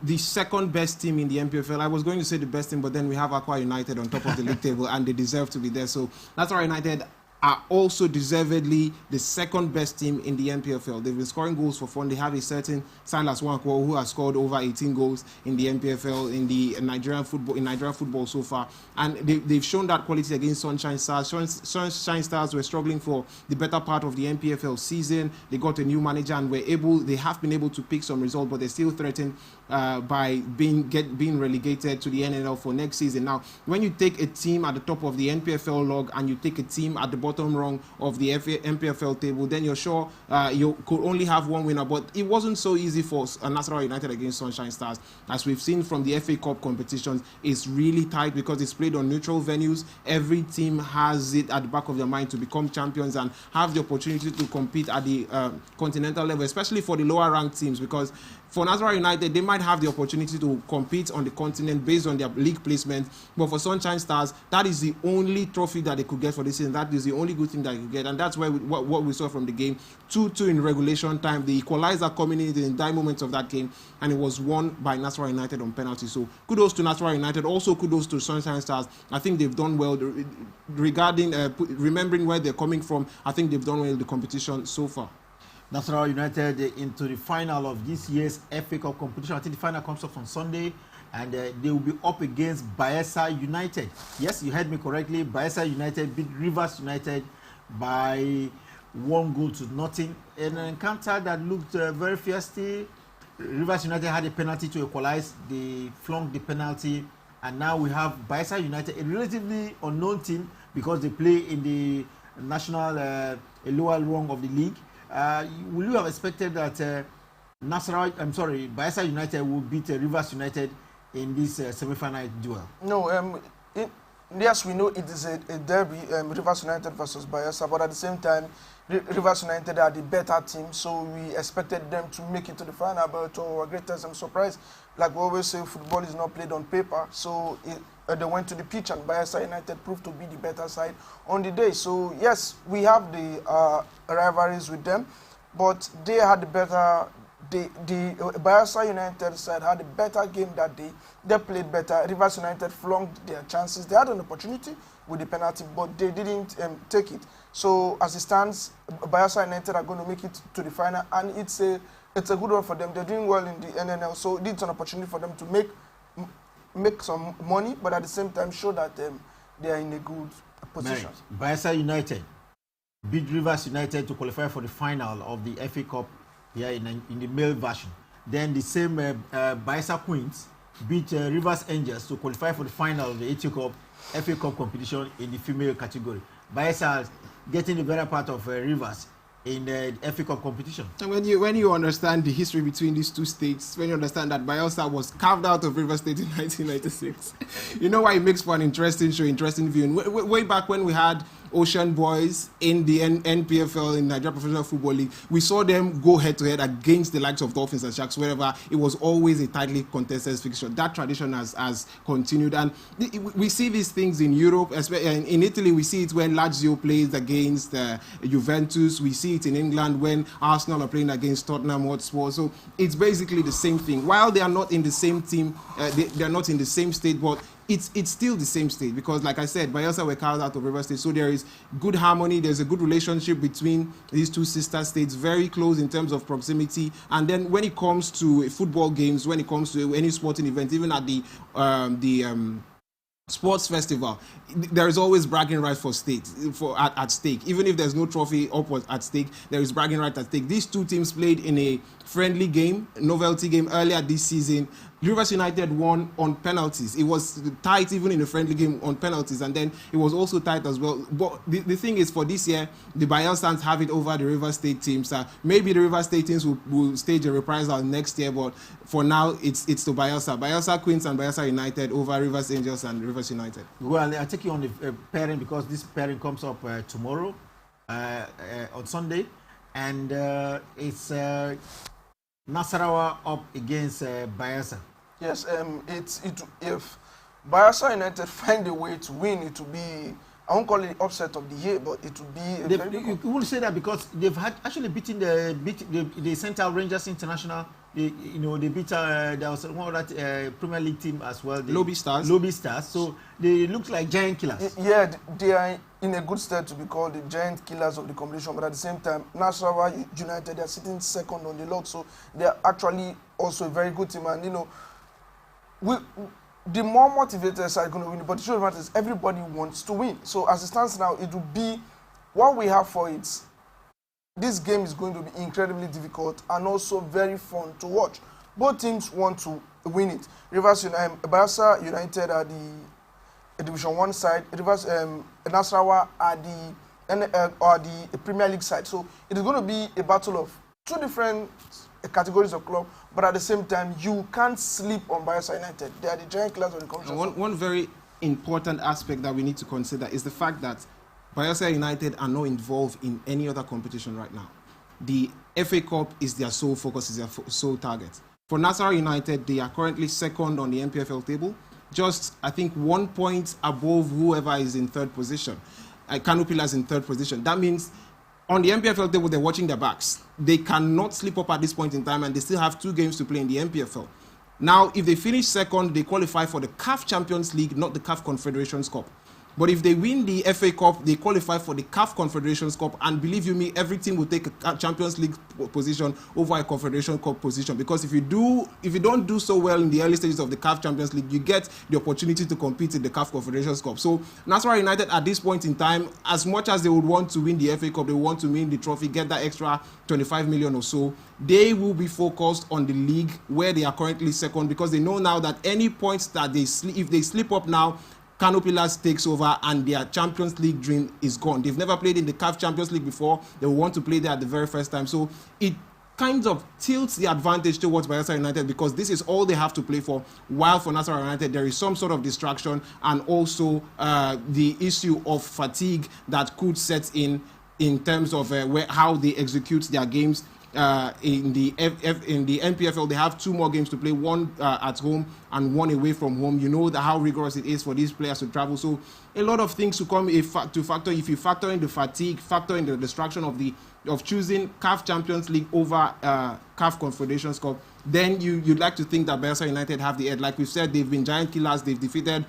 the second best team in the MPFL. I was going to say the best team, but then we have Aqua United on top of the league table, and they deserve to be there. So Nasarawa United are also deservedly the second best team in the MPFL. They've been scoring goals for fun. They have a certain Silas Nwankwo who has scored over 18 goals in the MPFL in the Nigerian football so far, and they've shown that quality against Sunshine Stars. Sunshine Stars were struggling for the better part of the MPFL season. They got a new manager and they have been able to pick some results, but they're still threatened by being relegated to the NNL for next season. Now, when you take a team at the top of the NPFL log and you take a team at the bottom rung of the MPFL table, then you're sure you could only have one winner. But it wasn't so easy for Nasarawa United against Sunshine Stars. As we've seen from the FA Cup competitions, it's really tight because it's played on neutral venues. Every team has it at the back of their mind to become champions and have the opportunity to compete at the continental level, especially for the lower ranked teams, because for Nasarawa United, they might have the opportunity to compete on the continent based on their league placement. But for Sunshine Stars, that is the only trophy that they could get for this season. That is the only good thing that they could get. And that's why what we saw from the game. 2-2 in regulation time. The equalizer coming in the entire moments of that game. And it was won by Nasarawa United on penalty. So kudos to Nasarawa United. Also kudos to Sunshine Stars. I think they've done well. Regarding remembering where they're coming from, I think they've done well in the competition so far. Nasarawa United into the final of this year's FA Cup competition. I think the final comes up on Sunday, and they will be up against Bayelsa United. Yes, you heard me correctly. Bayelsa United beat Rivers United by 1-0. In an encounter that looked very feisty. Rivers United had a penalty to equalize. They flunked the penalty, and now we have Bayelsa United, a relatively unknown team because they play in the national lower rung of the league. Will you have expected that Bayelsa United will beat Rivers United in this semi-final duel? No, yes, we know it is a derby, Rivers United versus Bayelsa, but at the same time, Rivers United are the better team, so we expected them to make it to the final, but to our greatest surprise, like we always say, football is not played on paper, so they went to the pitch and Bayelsa United proved to be the better side on the day. So yes, we have the rivalries with them, but they had the better. The Bayelsa United side had a better game that day. They played better. Rivers United flunked their chances. They had an opportunity with the penalty, but they didn't take it. So as it stands, Bayelsa United are going to make it to the final, and it's a good one for them. They're doing well in the NNL, so it's an opportunity for them to make some money, but at the same time show that they are in a good position. Bayelsa United beat Rivers United to qualify for the final of the FA Cup here in the male version. Then the same Bayelsa Queens beat Rivers Angels to qualify for the final of the FA Cup competition in the female category. Bayelsa getting the better part of Rivers in the FA Cup competition. And when you understand the history between these two states, when you understand that Bayelsa was carved out of Rivers State in 1996, you know why it makes for an interesting show, interesting viewing. Way back when we had Ocean Boys in the NPFL, in Nigeria Professional Football League, we saw them go head-to-head against the likes of Dolphins and Sharks, wherever it was always a tightly contested fixture. That tradition has continued, and we see these things in Europe, especially in Italy. We see it when Lazio plays against Juventus. We see it in England when Arsenal are playing against Tottenham Hotspur. So it's basically the same thing. While they are not in the same team, they are not in the same state, but it's still the same state, because like I said, Bayelsa were carved out of Rivers State, so there is good harmony, there's a good relationship between these two sister states, very close in terms of proximity. And then when it comes to football games, when it comes to any sporting event, even at the sports festival, there is always bragging rights at stake. Even if there's no trophy at stake, there is bragging right at stake. These two teams played in a friendly game, novelty game earlier this season. Rivers United won on penalties. It was tight even in a friendly game on penalties, and then it was also tight as well. But the thing is, for this year, the Bayelsans have it over the Rivers State teams. Maybe the Rivers State teams will stage a reprisal next year, but for now, it's the Bayelsa Queens and Bayelsa United over Rivers Angels and Rivers United. Well, I'll take you on the pairing, because this pairing comes up tomorrow on Sunday, and it's Nasarawa up against Bayelsa. Yes, if Bayelsa United find a way to win, it will be I won't call it the upset of the year, but it would be a very big you will say that because they've actually beaten the Central Rangers International. They beat there was one of that Premier League team as well. Lobby Stars. Lobby Stars. So they look like giant killers. Yeah, they are in a good state to be called the giant killers of the competition, but at the same time, Nasarawa United, they are sitting second on the log, so they are actually also a very good team. And the more motivated side are going to win, but the truth of the matter is everybody wants to win. So as it stands now, it will be what we have for it. This game is going to be incredibly difficult and also very fun to watch. Both teams want to win it. Bayelsa United are the Division 1 side. Nasarawa are the Premier League side. So it is going to be a battle of two different categories of club, but at the same time, you can't sleep on Bayelsa United. They are the giant killers of the competition. One very important aspect that we need to consider is the fact that Bayelsa United are not involved in any other competition right now. The FA Cup is their sole focus, is their sole target. For Nasarawa United, they are currently second on the MPFL table, just, I think, 1 point above whoever is in third position. Kano Pillars in third position. That means on the MPFL table, they're watching their backs. They cannot slip up at this point in time, and they still have 2 games to play in the MPFL. Now, if they finish second, they qualify for the CAF Champions League, not the CAF Confederations Cup. But if they win the FA Cup, they qualify for the CAF Confederations Cup, and believe you me, every team will take a Champions League position over a Confederation Cup position, because if you don't do so well in the early stages of the CAF Champions League, you get the opportunity to compete in the CAF Confederations Cup. So Nasarawa United at this point in time, as much as they would want to win the FA Cup, they want to win the trophy, get that extra 25 million or so, they will be focused on the league where they are currently second, because they know now that any points that if they slip up now, Kano Pillars takes over and their Champions League dream is gone. They've never played in the CAF Champions League before. They will want to play there at the very first time. So it kind of tilts the advantage towards Bayelsa United, because this is all they have to play for. While for Nasarawa United, there is some sort of distraction and also the issue of fatigue that could set in terms of how they execute their games. In the MPFL, they have 2 more games to play, 1 at home and 1 away from home. You know how rigorous it is for these players to travel. So a lot of things to come to factor. If you factor in the fatigue, factor in the distraction of choosing CAF Champions League over CAF Confederations Cup, then you'd like to think that Bayelsa United have the edge. Like we've said, they've been giant killers. They've defeated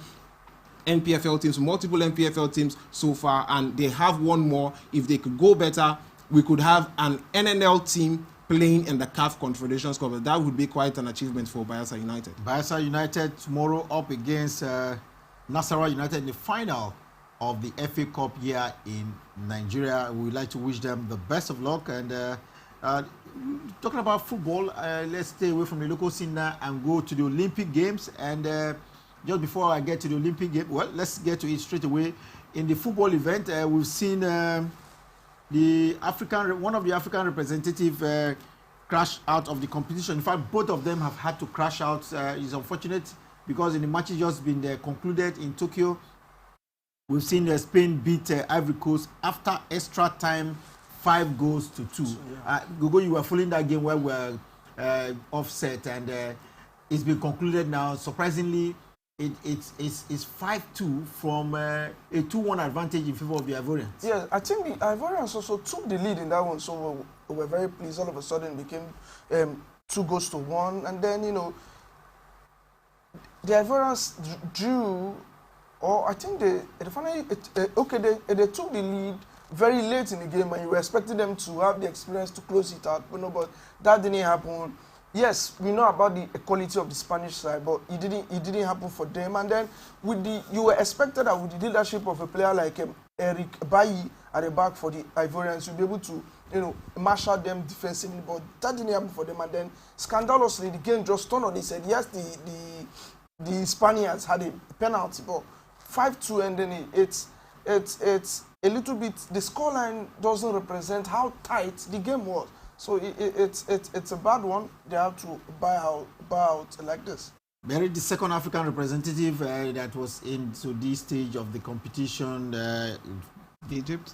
MPFL teams, multiple MPFL teams so far, and they have 1 more. If they could go better, we could have an NNL team playing in the CAF Confederations Cup. That would be quite an achievement for Bayelsa United. Bayelsa United tomorrow up against Nasarawa United in the final of the FA Cup here in Nigeria. We would like to wish them the best of luck. And talking about football, let's stay away from the local scene now and go to the Olympic Games. And just before I get to the Olympic Games, well, let's get to it straight away. In the football event, we've seen one of the African representative crash out of the competition. In fact, both of them have had to crash out. It's unfortunate because in the matches just been concluded in Tokyo, we've seen Spain beat Ivory Coast after extra time, 5 goals to 2. Gogo, you were following that game where we were offset, and it's been concluded now. Surprisingly, it's 5-2 from a 2-1 advantage in favor of the Ivorians. Yeah, I think the Ivorians also took the lead in that one, so we were very pleased. All of a sudden, it became 2 goals to 1, and then the Ivorians drew, or I think they finally they took the lead very late in the game, and you were expecting them to have the experience to close it out, but that didn't happen. Yes, we know about the quality of the Spanish side, but it didn't happen for them. And then you were expected that with the leadership of a player like Eric Bailly at the back for the Ivorians, you'll be able to marshal them defensively, but that didn't happen for them. And then scandalously, the game just turned on its head. Yes, the Spaniards had a penalty, but 5-2, and then it's a little bit, the scoreline doesn't represent how tight the game was. So it's a bad one. They have to buy out like this. Mary, the second African representative that was into this stage of the competition, Egypt.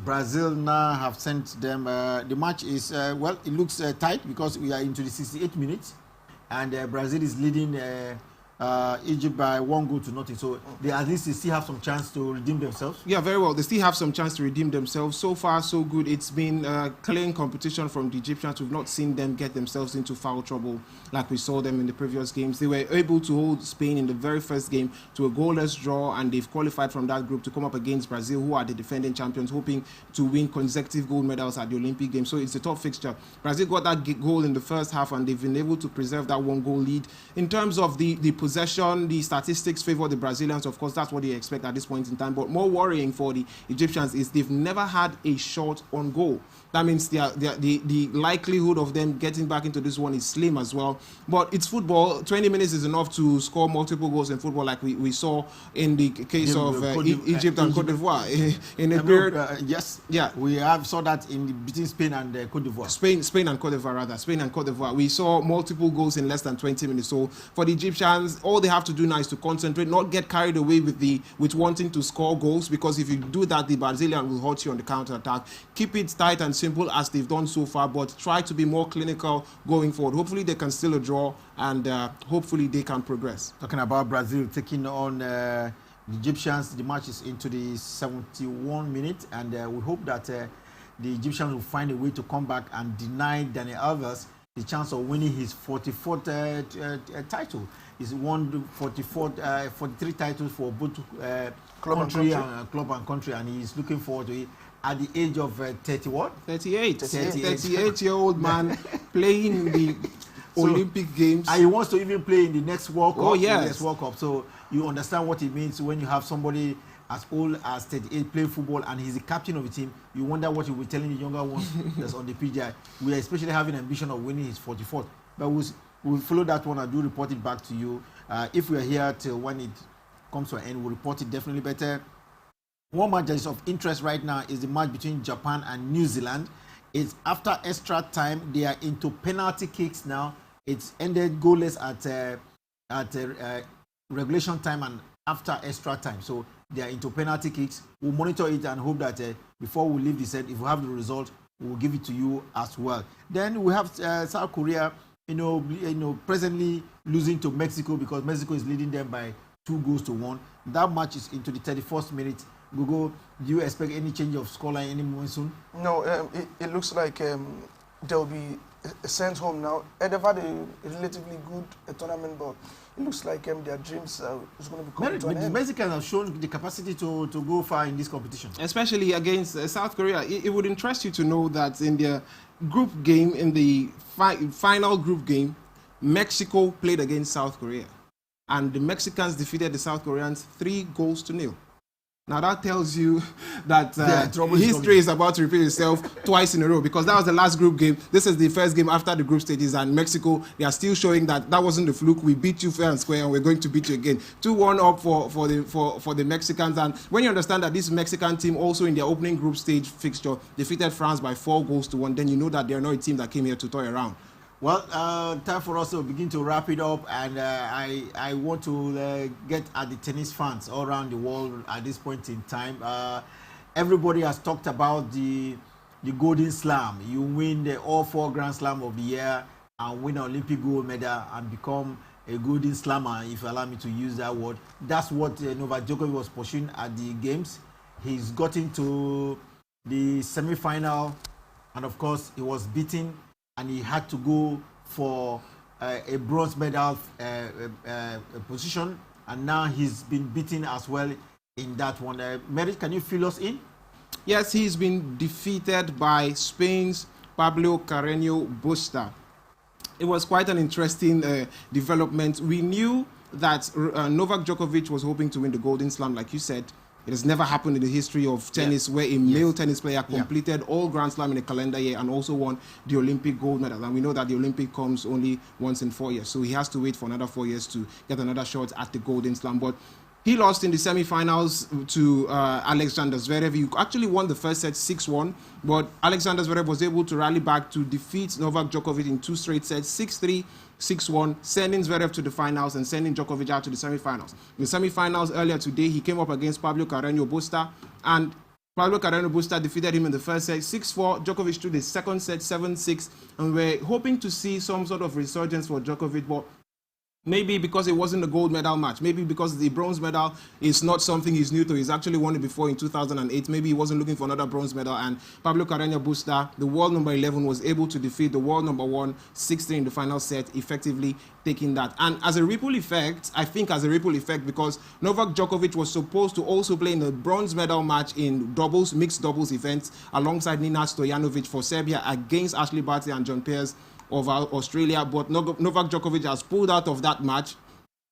Brazil now have sent them. The match is, it looks tight because we are into the 68 minutes. And Brazil is leading Egypt by 1-0. So they at least still have some chance to redeem themselves. Yeah, very well. They still have some chance to redeem themselves. So far, so good. It's been clean competition from the Egyptians. We've not seen them get themselves into foul trouble like we saw them in the previous games. They were able to hold Spain in the very first game to a goalless draw, and they've qualified from that group to come up against Brazil, who are the defending champions, hoping to win consecutive gold medals at the Olympic Games. So it's a tough fixture. Brazil got that goal in the first half, and they've been able to preserve that 1-goal lead. In terms of the possession, the statistics favor the Brazilians. Of course, that's what they expect at this point in time. But more worrying for the Egyptians is they've never had a shot on goal. That means the likelihood of them getting back into this one is slim as well. But it's football. 20 minutes is enough to score multiple goals in football, like we saw in the case of Egypt and Cote d'Ivoire. In a period, yes, yeah, we have saw that between Spain and Cote d'Ivoire. Spain and Cote d'Ivoire, rather. Spain and Cote d'Ivoire. We saw multiple goals in less than 20 minutes. So for the Egyptians, all they have to do now is to concentrate, not get carried away with wanting to score goals, because if you do that, the Brazilian will hurt you on the counter attack. Keep it tight and simple as they've done so far, but try to be more clinical going forward. Hopefully they can still draw, and hopefully they can progress. Talking about Brazil taking on the Egyptians, the match is into the 71 minutes, and we hope that the Egyptians will find a way to come back and deny Dani Alves the chance of winning his 44th title. He's won 43 titles for both club and country, and he's looking forward to it. At the age of 38-year-old man playing the Olympic Games. And he wants to even play in the next World Cup. Oh, yes. The next World Cup. So you understand what it means when you have somebody as old as 38 playing football, and he's the captain of the team. You wonder what he will be telling the younger ones that's on the PGI. We are especially having ambition of winning his 44th. But we'll follow that one and do report it back to you. If we are here till when it comes to an end, we'll report it definitely better. One match that is of interest right now is the match between Japan and New Zealand. It's after extra time. They are into penalty kicks now. It's ended goalless at regulation time and after extra time. So they are into penalty kicks. We'll monitor it and hope that before we leave the set, if we have the result, we'll give it to you as well. Then we have South Korea, presently losing to Mexico because Mexico is leading them by 2-1. That match is into the 31st minute. Google, do you expect any change of scoreline any moment soon? No, it looks like they'll be sent home now. They've had a relatively good tournament, but it looks like their dreams is going to be coming to an end. The Mexicans have shown the capacity to go far in this competition. Especially against South Korea. It would interest you to know that in their group game, in the final group game, Mexico played against South Korea. And the Mexicans defeated the South Koreans 3-0. Now that tells you that history is about to repeat itself twice in a row, because that was the last group game. This is the first game after the group stages, and Mexico, they are still showing that wasn't the fluke. We beat you fair and square, and we're going to beat you again. 2-1 up for the Mexicans. And when you understand that this Mexican team also in their opening group stage fixture defeated France by 4-1, then you know that they're not a team that came here to toy around. Well, time for us to begin to wrap it up, and I want to get at the tennis fans all around the world at this point in time. Everybody has talked about the Golden Slam. You win all 4 Grand Slam of the year and win an Olympic gold medal and become a Golden Slammer, if you allow me to use that word. That's what Novak Djokovic was pursuing at the games. He's gotten to the semi-final, and of course, he was beaten. And he had to go for a bronze medal position, and now he's been beaten as well in that one. Merit, can you fill us in? Yes, he's been defeated by Spain's Pablo Carreño Busta. It was quite an interesting development. We knew that Novak Djokovic was hoping to win the Golden Slam, like you said. It has never happened in the history of tennis where a male tennis player completed all Grand Slam in a calendar year and also won the Olympic gold medal. And we know that the Olympic comes only once in 4 years. So he has to wait for another 4 years to get another shot at the Golden Slam. But he lost in the semi-finals to Alexander Zverev. He actually won the first set 6-1, but Alexander Zverev was able to rally back to defeat Novak Djokovic in 2 straight sets, 6-3, 6-1, sending Zverev to the finals and sending Djokovic out to the semi-finals. In the semi-finals earlier today, he came up against Pablo Carreño Busta, and Pablo Carreño Busta defeated him in the first set 6-4. Djokovic took the second set 7-6, and we're hoping to see some sort of resurgence for Djokovic, but Maybe because it wasn't a gold medal match. Maybe because the bronze medal is not something he's new to. He's actually won it before in 2008. Maybe he wasn't looking for another bronze medal. And Pablo Carreño Busta, the world number 11, was able to defeat the world number 1 6-3 in the final set, effectively taking that. And as a ripple effect, I think as a ripple effect, because Novak Djokovic was supposed to also play in the bronze medal match in doubles, mixed doubles events, alongside Nina Stojanovic for Serbia against Ashley Barty and John Peers of Australia, but Novak Djokovic has pulled out of that match.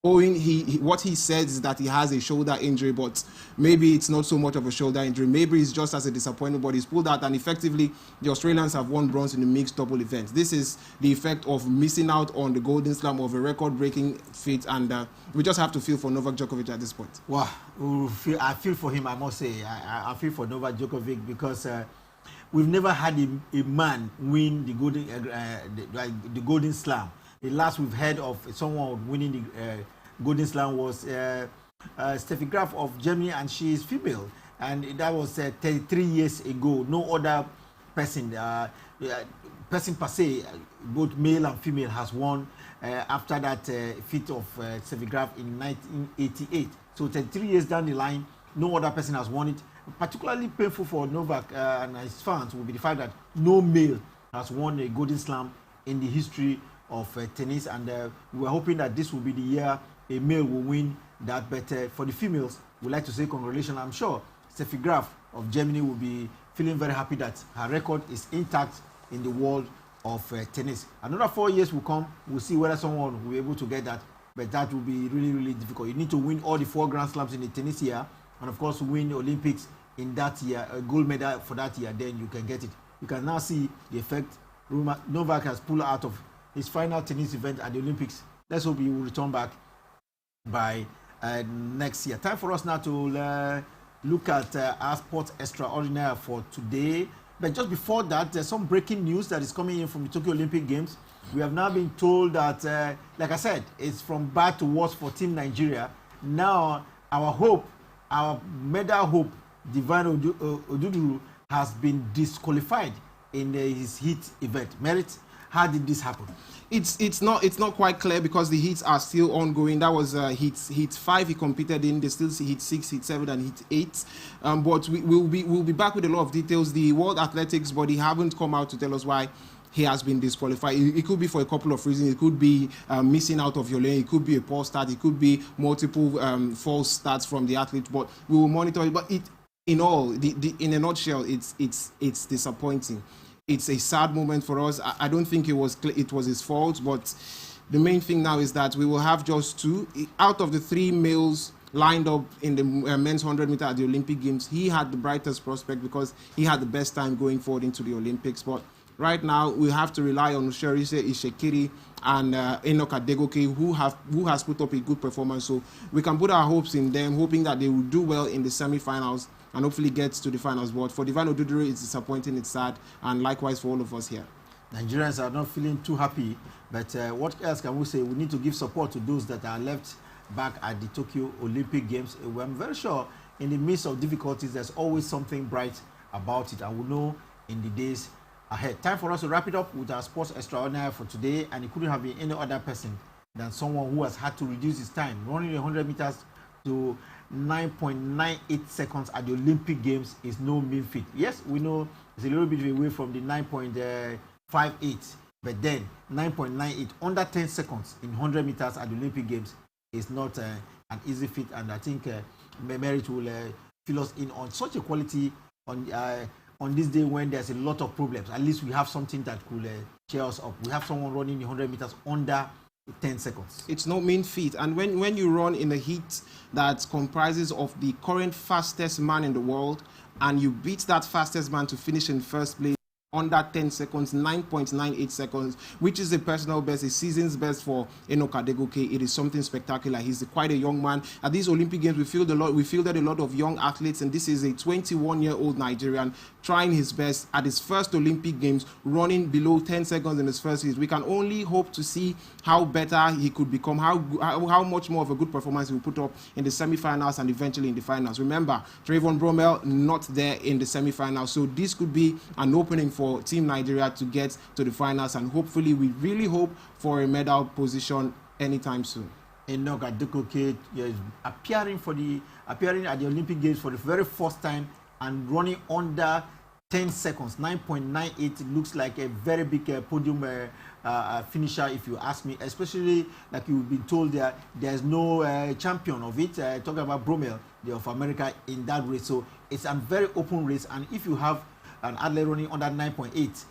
What he says is that he has a shoulder injury, but maybe it's not so much of a shoulder injury. Maybe it's just as a disappointment, but he's pulled out, and effectively the Australians have won bronze in the mixed double event. This is the effect of missing out on the Golden Slam of a record-breaking feat, and we just have to feel for Novak Djokovic at this point. Well, I feel for him, I must say. I feel for Novak Djokovic because we've never had a man win the Golden Slam. The last we've heard of someone winning the Golden Slam was Steffi Graf of Germany, and she is female. And that was 33 years ago. No other person, person per se, both male and female, has won after that feat of Steffi Graf in 1988. So 33 years down the line, no other person has won it. Particularly painful for Novak and his fans will be the fact that no male has won a Golden Slam in the history of tennis, and we're hoping that this will be the year a male will win that. But for the females, we'd like to say congratulations. I'm sure Steffi Graf of Germany will be feeling very happy that her record is intact in the world of tennis. Another 4 years will come, we'll see whether someone will be able to get that, but that will be really, really difficult. You need to win all the 4 Grand Slams in the tennis year, and of course win the Olympics in that year, a gold medal for that year, then you can get it. You can now see the effect Novak has pulled out of his final tennis event at the Olympics. Let's hope he will return back by next year. Time for us now to look at our Sports Extraordinaire for today. But just before that, there's some breaking news that is coming in from the Tokyo Olympic Games. We have now been told that, like I said, it's from bad to worse for Team Nigeria. Now, our hope, our medal hope, Divine Oduduru, has been disqualified in his heat event. Merit, how did this happen? It's not quite clear because the heats are still ongoing. That was heat 5 he competed in. They still see heat 6, heat 7, and heat 8. But we'll be back with a lot of details. The World Athletics body haven't come out to tell us why he has been disqualified. It could be for a couple of reasons. It could be missing out of your lane. It could be a poor start. It could be multiple false starts from the athlete. But we will monitor it. But in a nutshell, it's disappointing. It's a sad moment for us. I don't think it was his fault, but the main thing now is that we will have just 2 out of the 3 males lined up in the men's 100 meter at the Olympic Games. He had the brightest prospect because he had the best time going forward into the Olympics. But right now, we have to rely on Usherise Ishekiri and Enoch Adegoke, who has put up a good performance. So we can put our hopes in them, hoping that they will do well in the semi-finals and hopefully get to the finals. But for Divine Oduduru, it's disappointing, it's sad, and likewise for all of us here. Nigerians are not feeling too happy, but what else can we say? We need to give support to those that are left back at the Tokyo Olympic Games. I'm very sure in the midst of difficulties, there's always something bright about it, and we'll know in the days ahead. Time for us to wrap it up with our Sports Extraordinaire for today, and it couldn't have been any other person than someone who has had to reduce his time running 100 meters to 9.98 seconds at the Olympic Games is no mean feat. Yes, we know it's a little bit away from the 9.58, but then 9.98 under 10 seconds in 100 meters at the Olympic Games is not an easy feat, and I think Merit will fill us in on such a quality on this day when there's a lot of problems. At least we have something that could cheer us up. We have someone running the 100 meters under 10 seconds. It's no mean feat. And when you run in a heat that comprises of the current fastest man in the world, and you beat that fastest man to finish in first place under 10 seconds, 9.98 seconds, which is a personal best, a season's best for Enoch Adegoke. It is something spectacular. He's quite a young man. At these Olympic Games, we fielded a lot of young athletes, and this is a 21-year-old Nigerian trying his best at his first Olympic Games, running below 10 seconds in his first heat. We can only hope to see how better he could become, how much more of a good performance he will put up in the semi-finals and eventually in the finals. Remember, Trayvon Bromell not there in the semi-finals, so this could be an opening for Team Nigeria to get to the finals, and hopefully we really hope for a medal position anytime soon. Enoch Adekoke is appearing at the Olympic Games for the very first time and running under 10 seconds. 9.98 looks like a very big podium finisher, if you ask me. Especially like you've been told there's no champion of it. Talking about Bromell, of America, in that race. So it's a very open race, and if you have an athlete running under 9.8,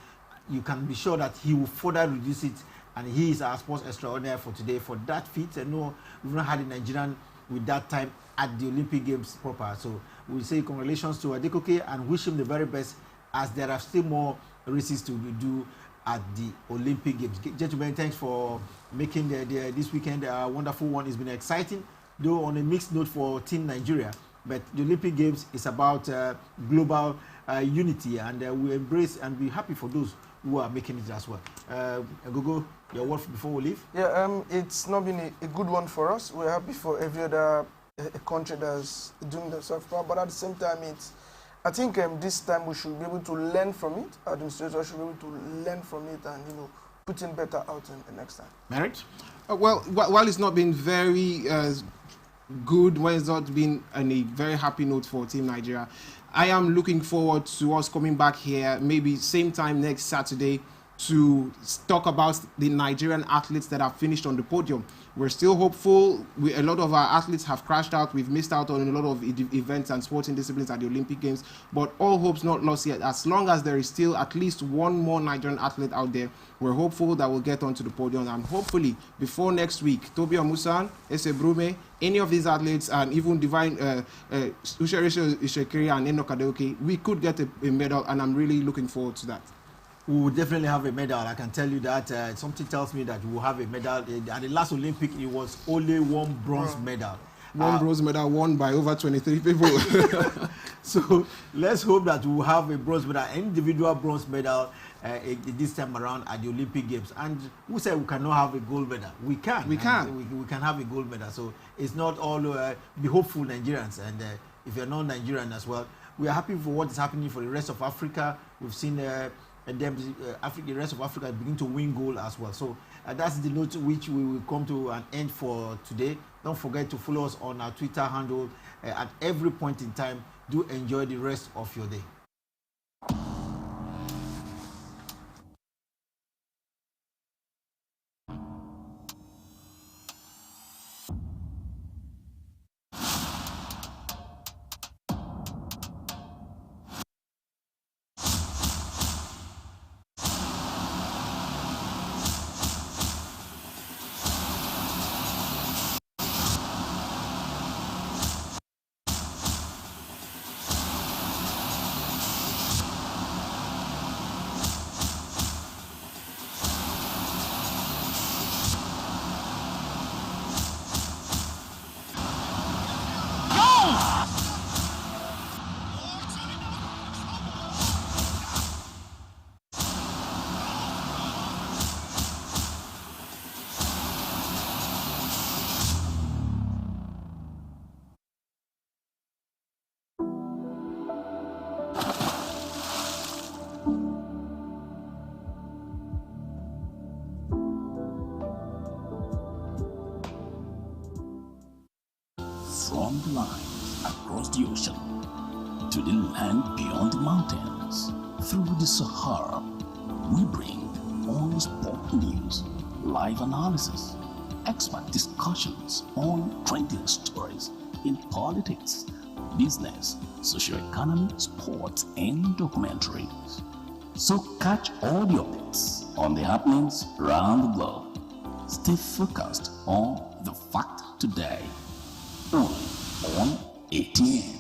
you can be sure that he will further reduce it. And he is our sports extraordinary for today for that feat. I know we've not had a Nigerian with that time at the Olympic Games proper. So we say congratulations to Adekoke and wish him the very best, as there are still more races to do at the Olympic Games. Gentlemen, thanks for making this weekend a wonderful one. It's been exciting, though on a mixed note for Team Nigeria. But the Olympic Games is about global unity, and we embrace and be happy for those who are making it as well. Gogo, your word before we leave? Yeah, it's not been a good one for us. We're happy for every other country that's doing the soft power, but at the same time, I think this time we should be able to learn from it. Administrators should be able to learn from it and put in better out in the next time. Merit? Well, while it's not been very good, when it's not been on a very happy note for Team Nigeria, I am looking forward to us coming back here, maybe same time next Saturday, to talk about the Nigerian athletes that have finished on the podium. We're still hopeful. A lot of our athletes have crashed out. We've missed out on a lot of events and sporting disciplines at the Olympic Games, but all hope's not lost yet. As long as there is still at least one more Nigerian athlete out there, we're hopeful that we'll get onto the podium, and hopefully before next week, Tobi Amusan, Ese Brume, any of these athletes, and even Divine Usherisha Ishekiri and Enoch Adekoke, we could get a medal, and I'm really looking forward to that. We will definitely have a medal. I can tell you that. Something tells me that we will have a medal. At the last Olympic, it was only one bronze medal. One bronze medal won by over 23 people. So let's hope that we will have a bronze medal, individual bronze medal this time around at the Olympic Games. And who said we cannot have a gold medal? We can. We can have a gold medal. So it's not all be hopeful Nigerians. And if you're not Nigerian as well, we are happy for what is happening for the rest of Africa. We've seen and then the rest of Africa begin to win gold as well. So that's the note which we will come to an end for today. Don't forget to follow us on our Twitter handle at every point in time. Do enjoy the rest of your day. From the lines across the ocean to the land beyond the mountains, through the Sahara, we bring all sport news, live analysis, expert discussions on trending stories in politics, business, socio-economy, sports, and documentaries. So catch all the updates on the happenings around the globe. Stay focused on the fact today. Only on ATN.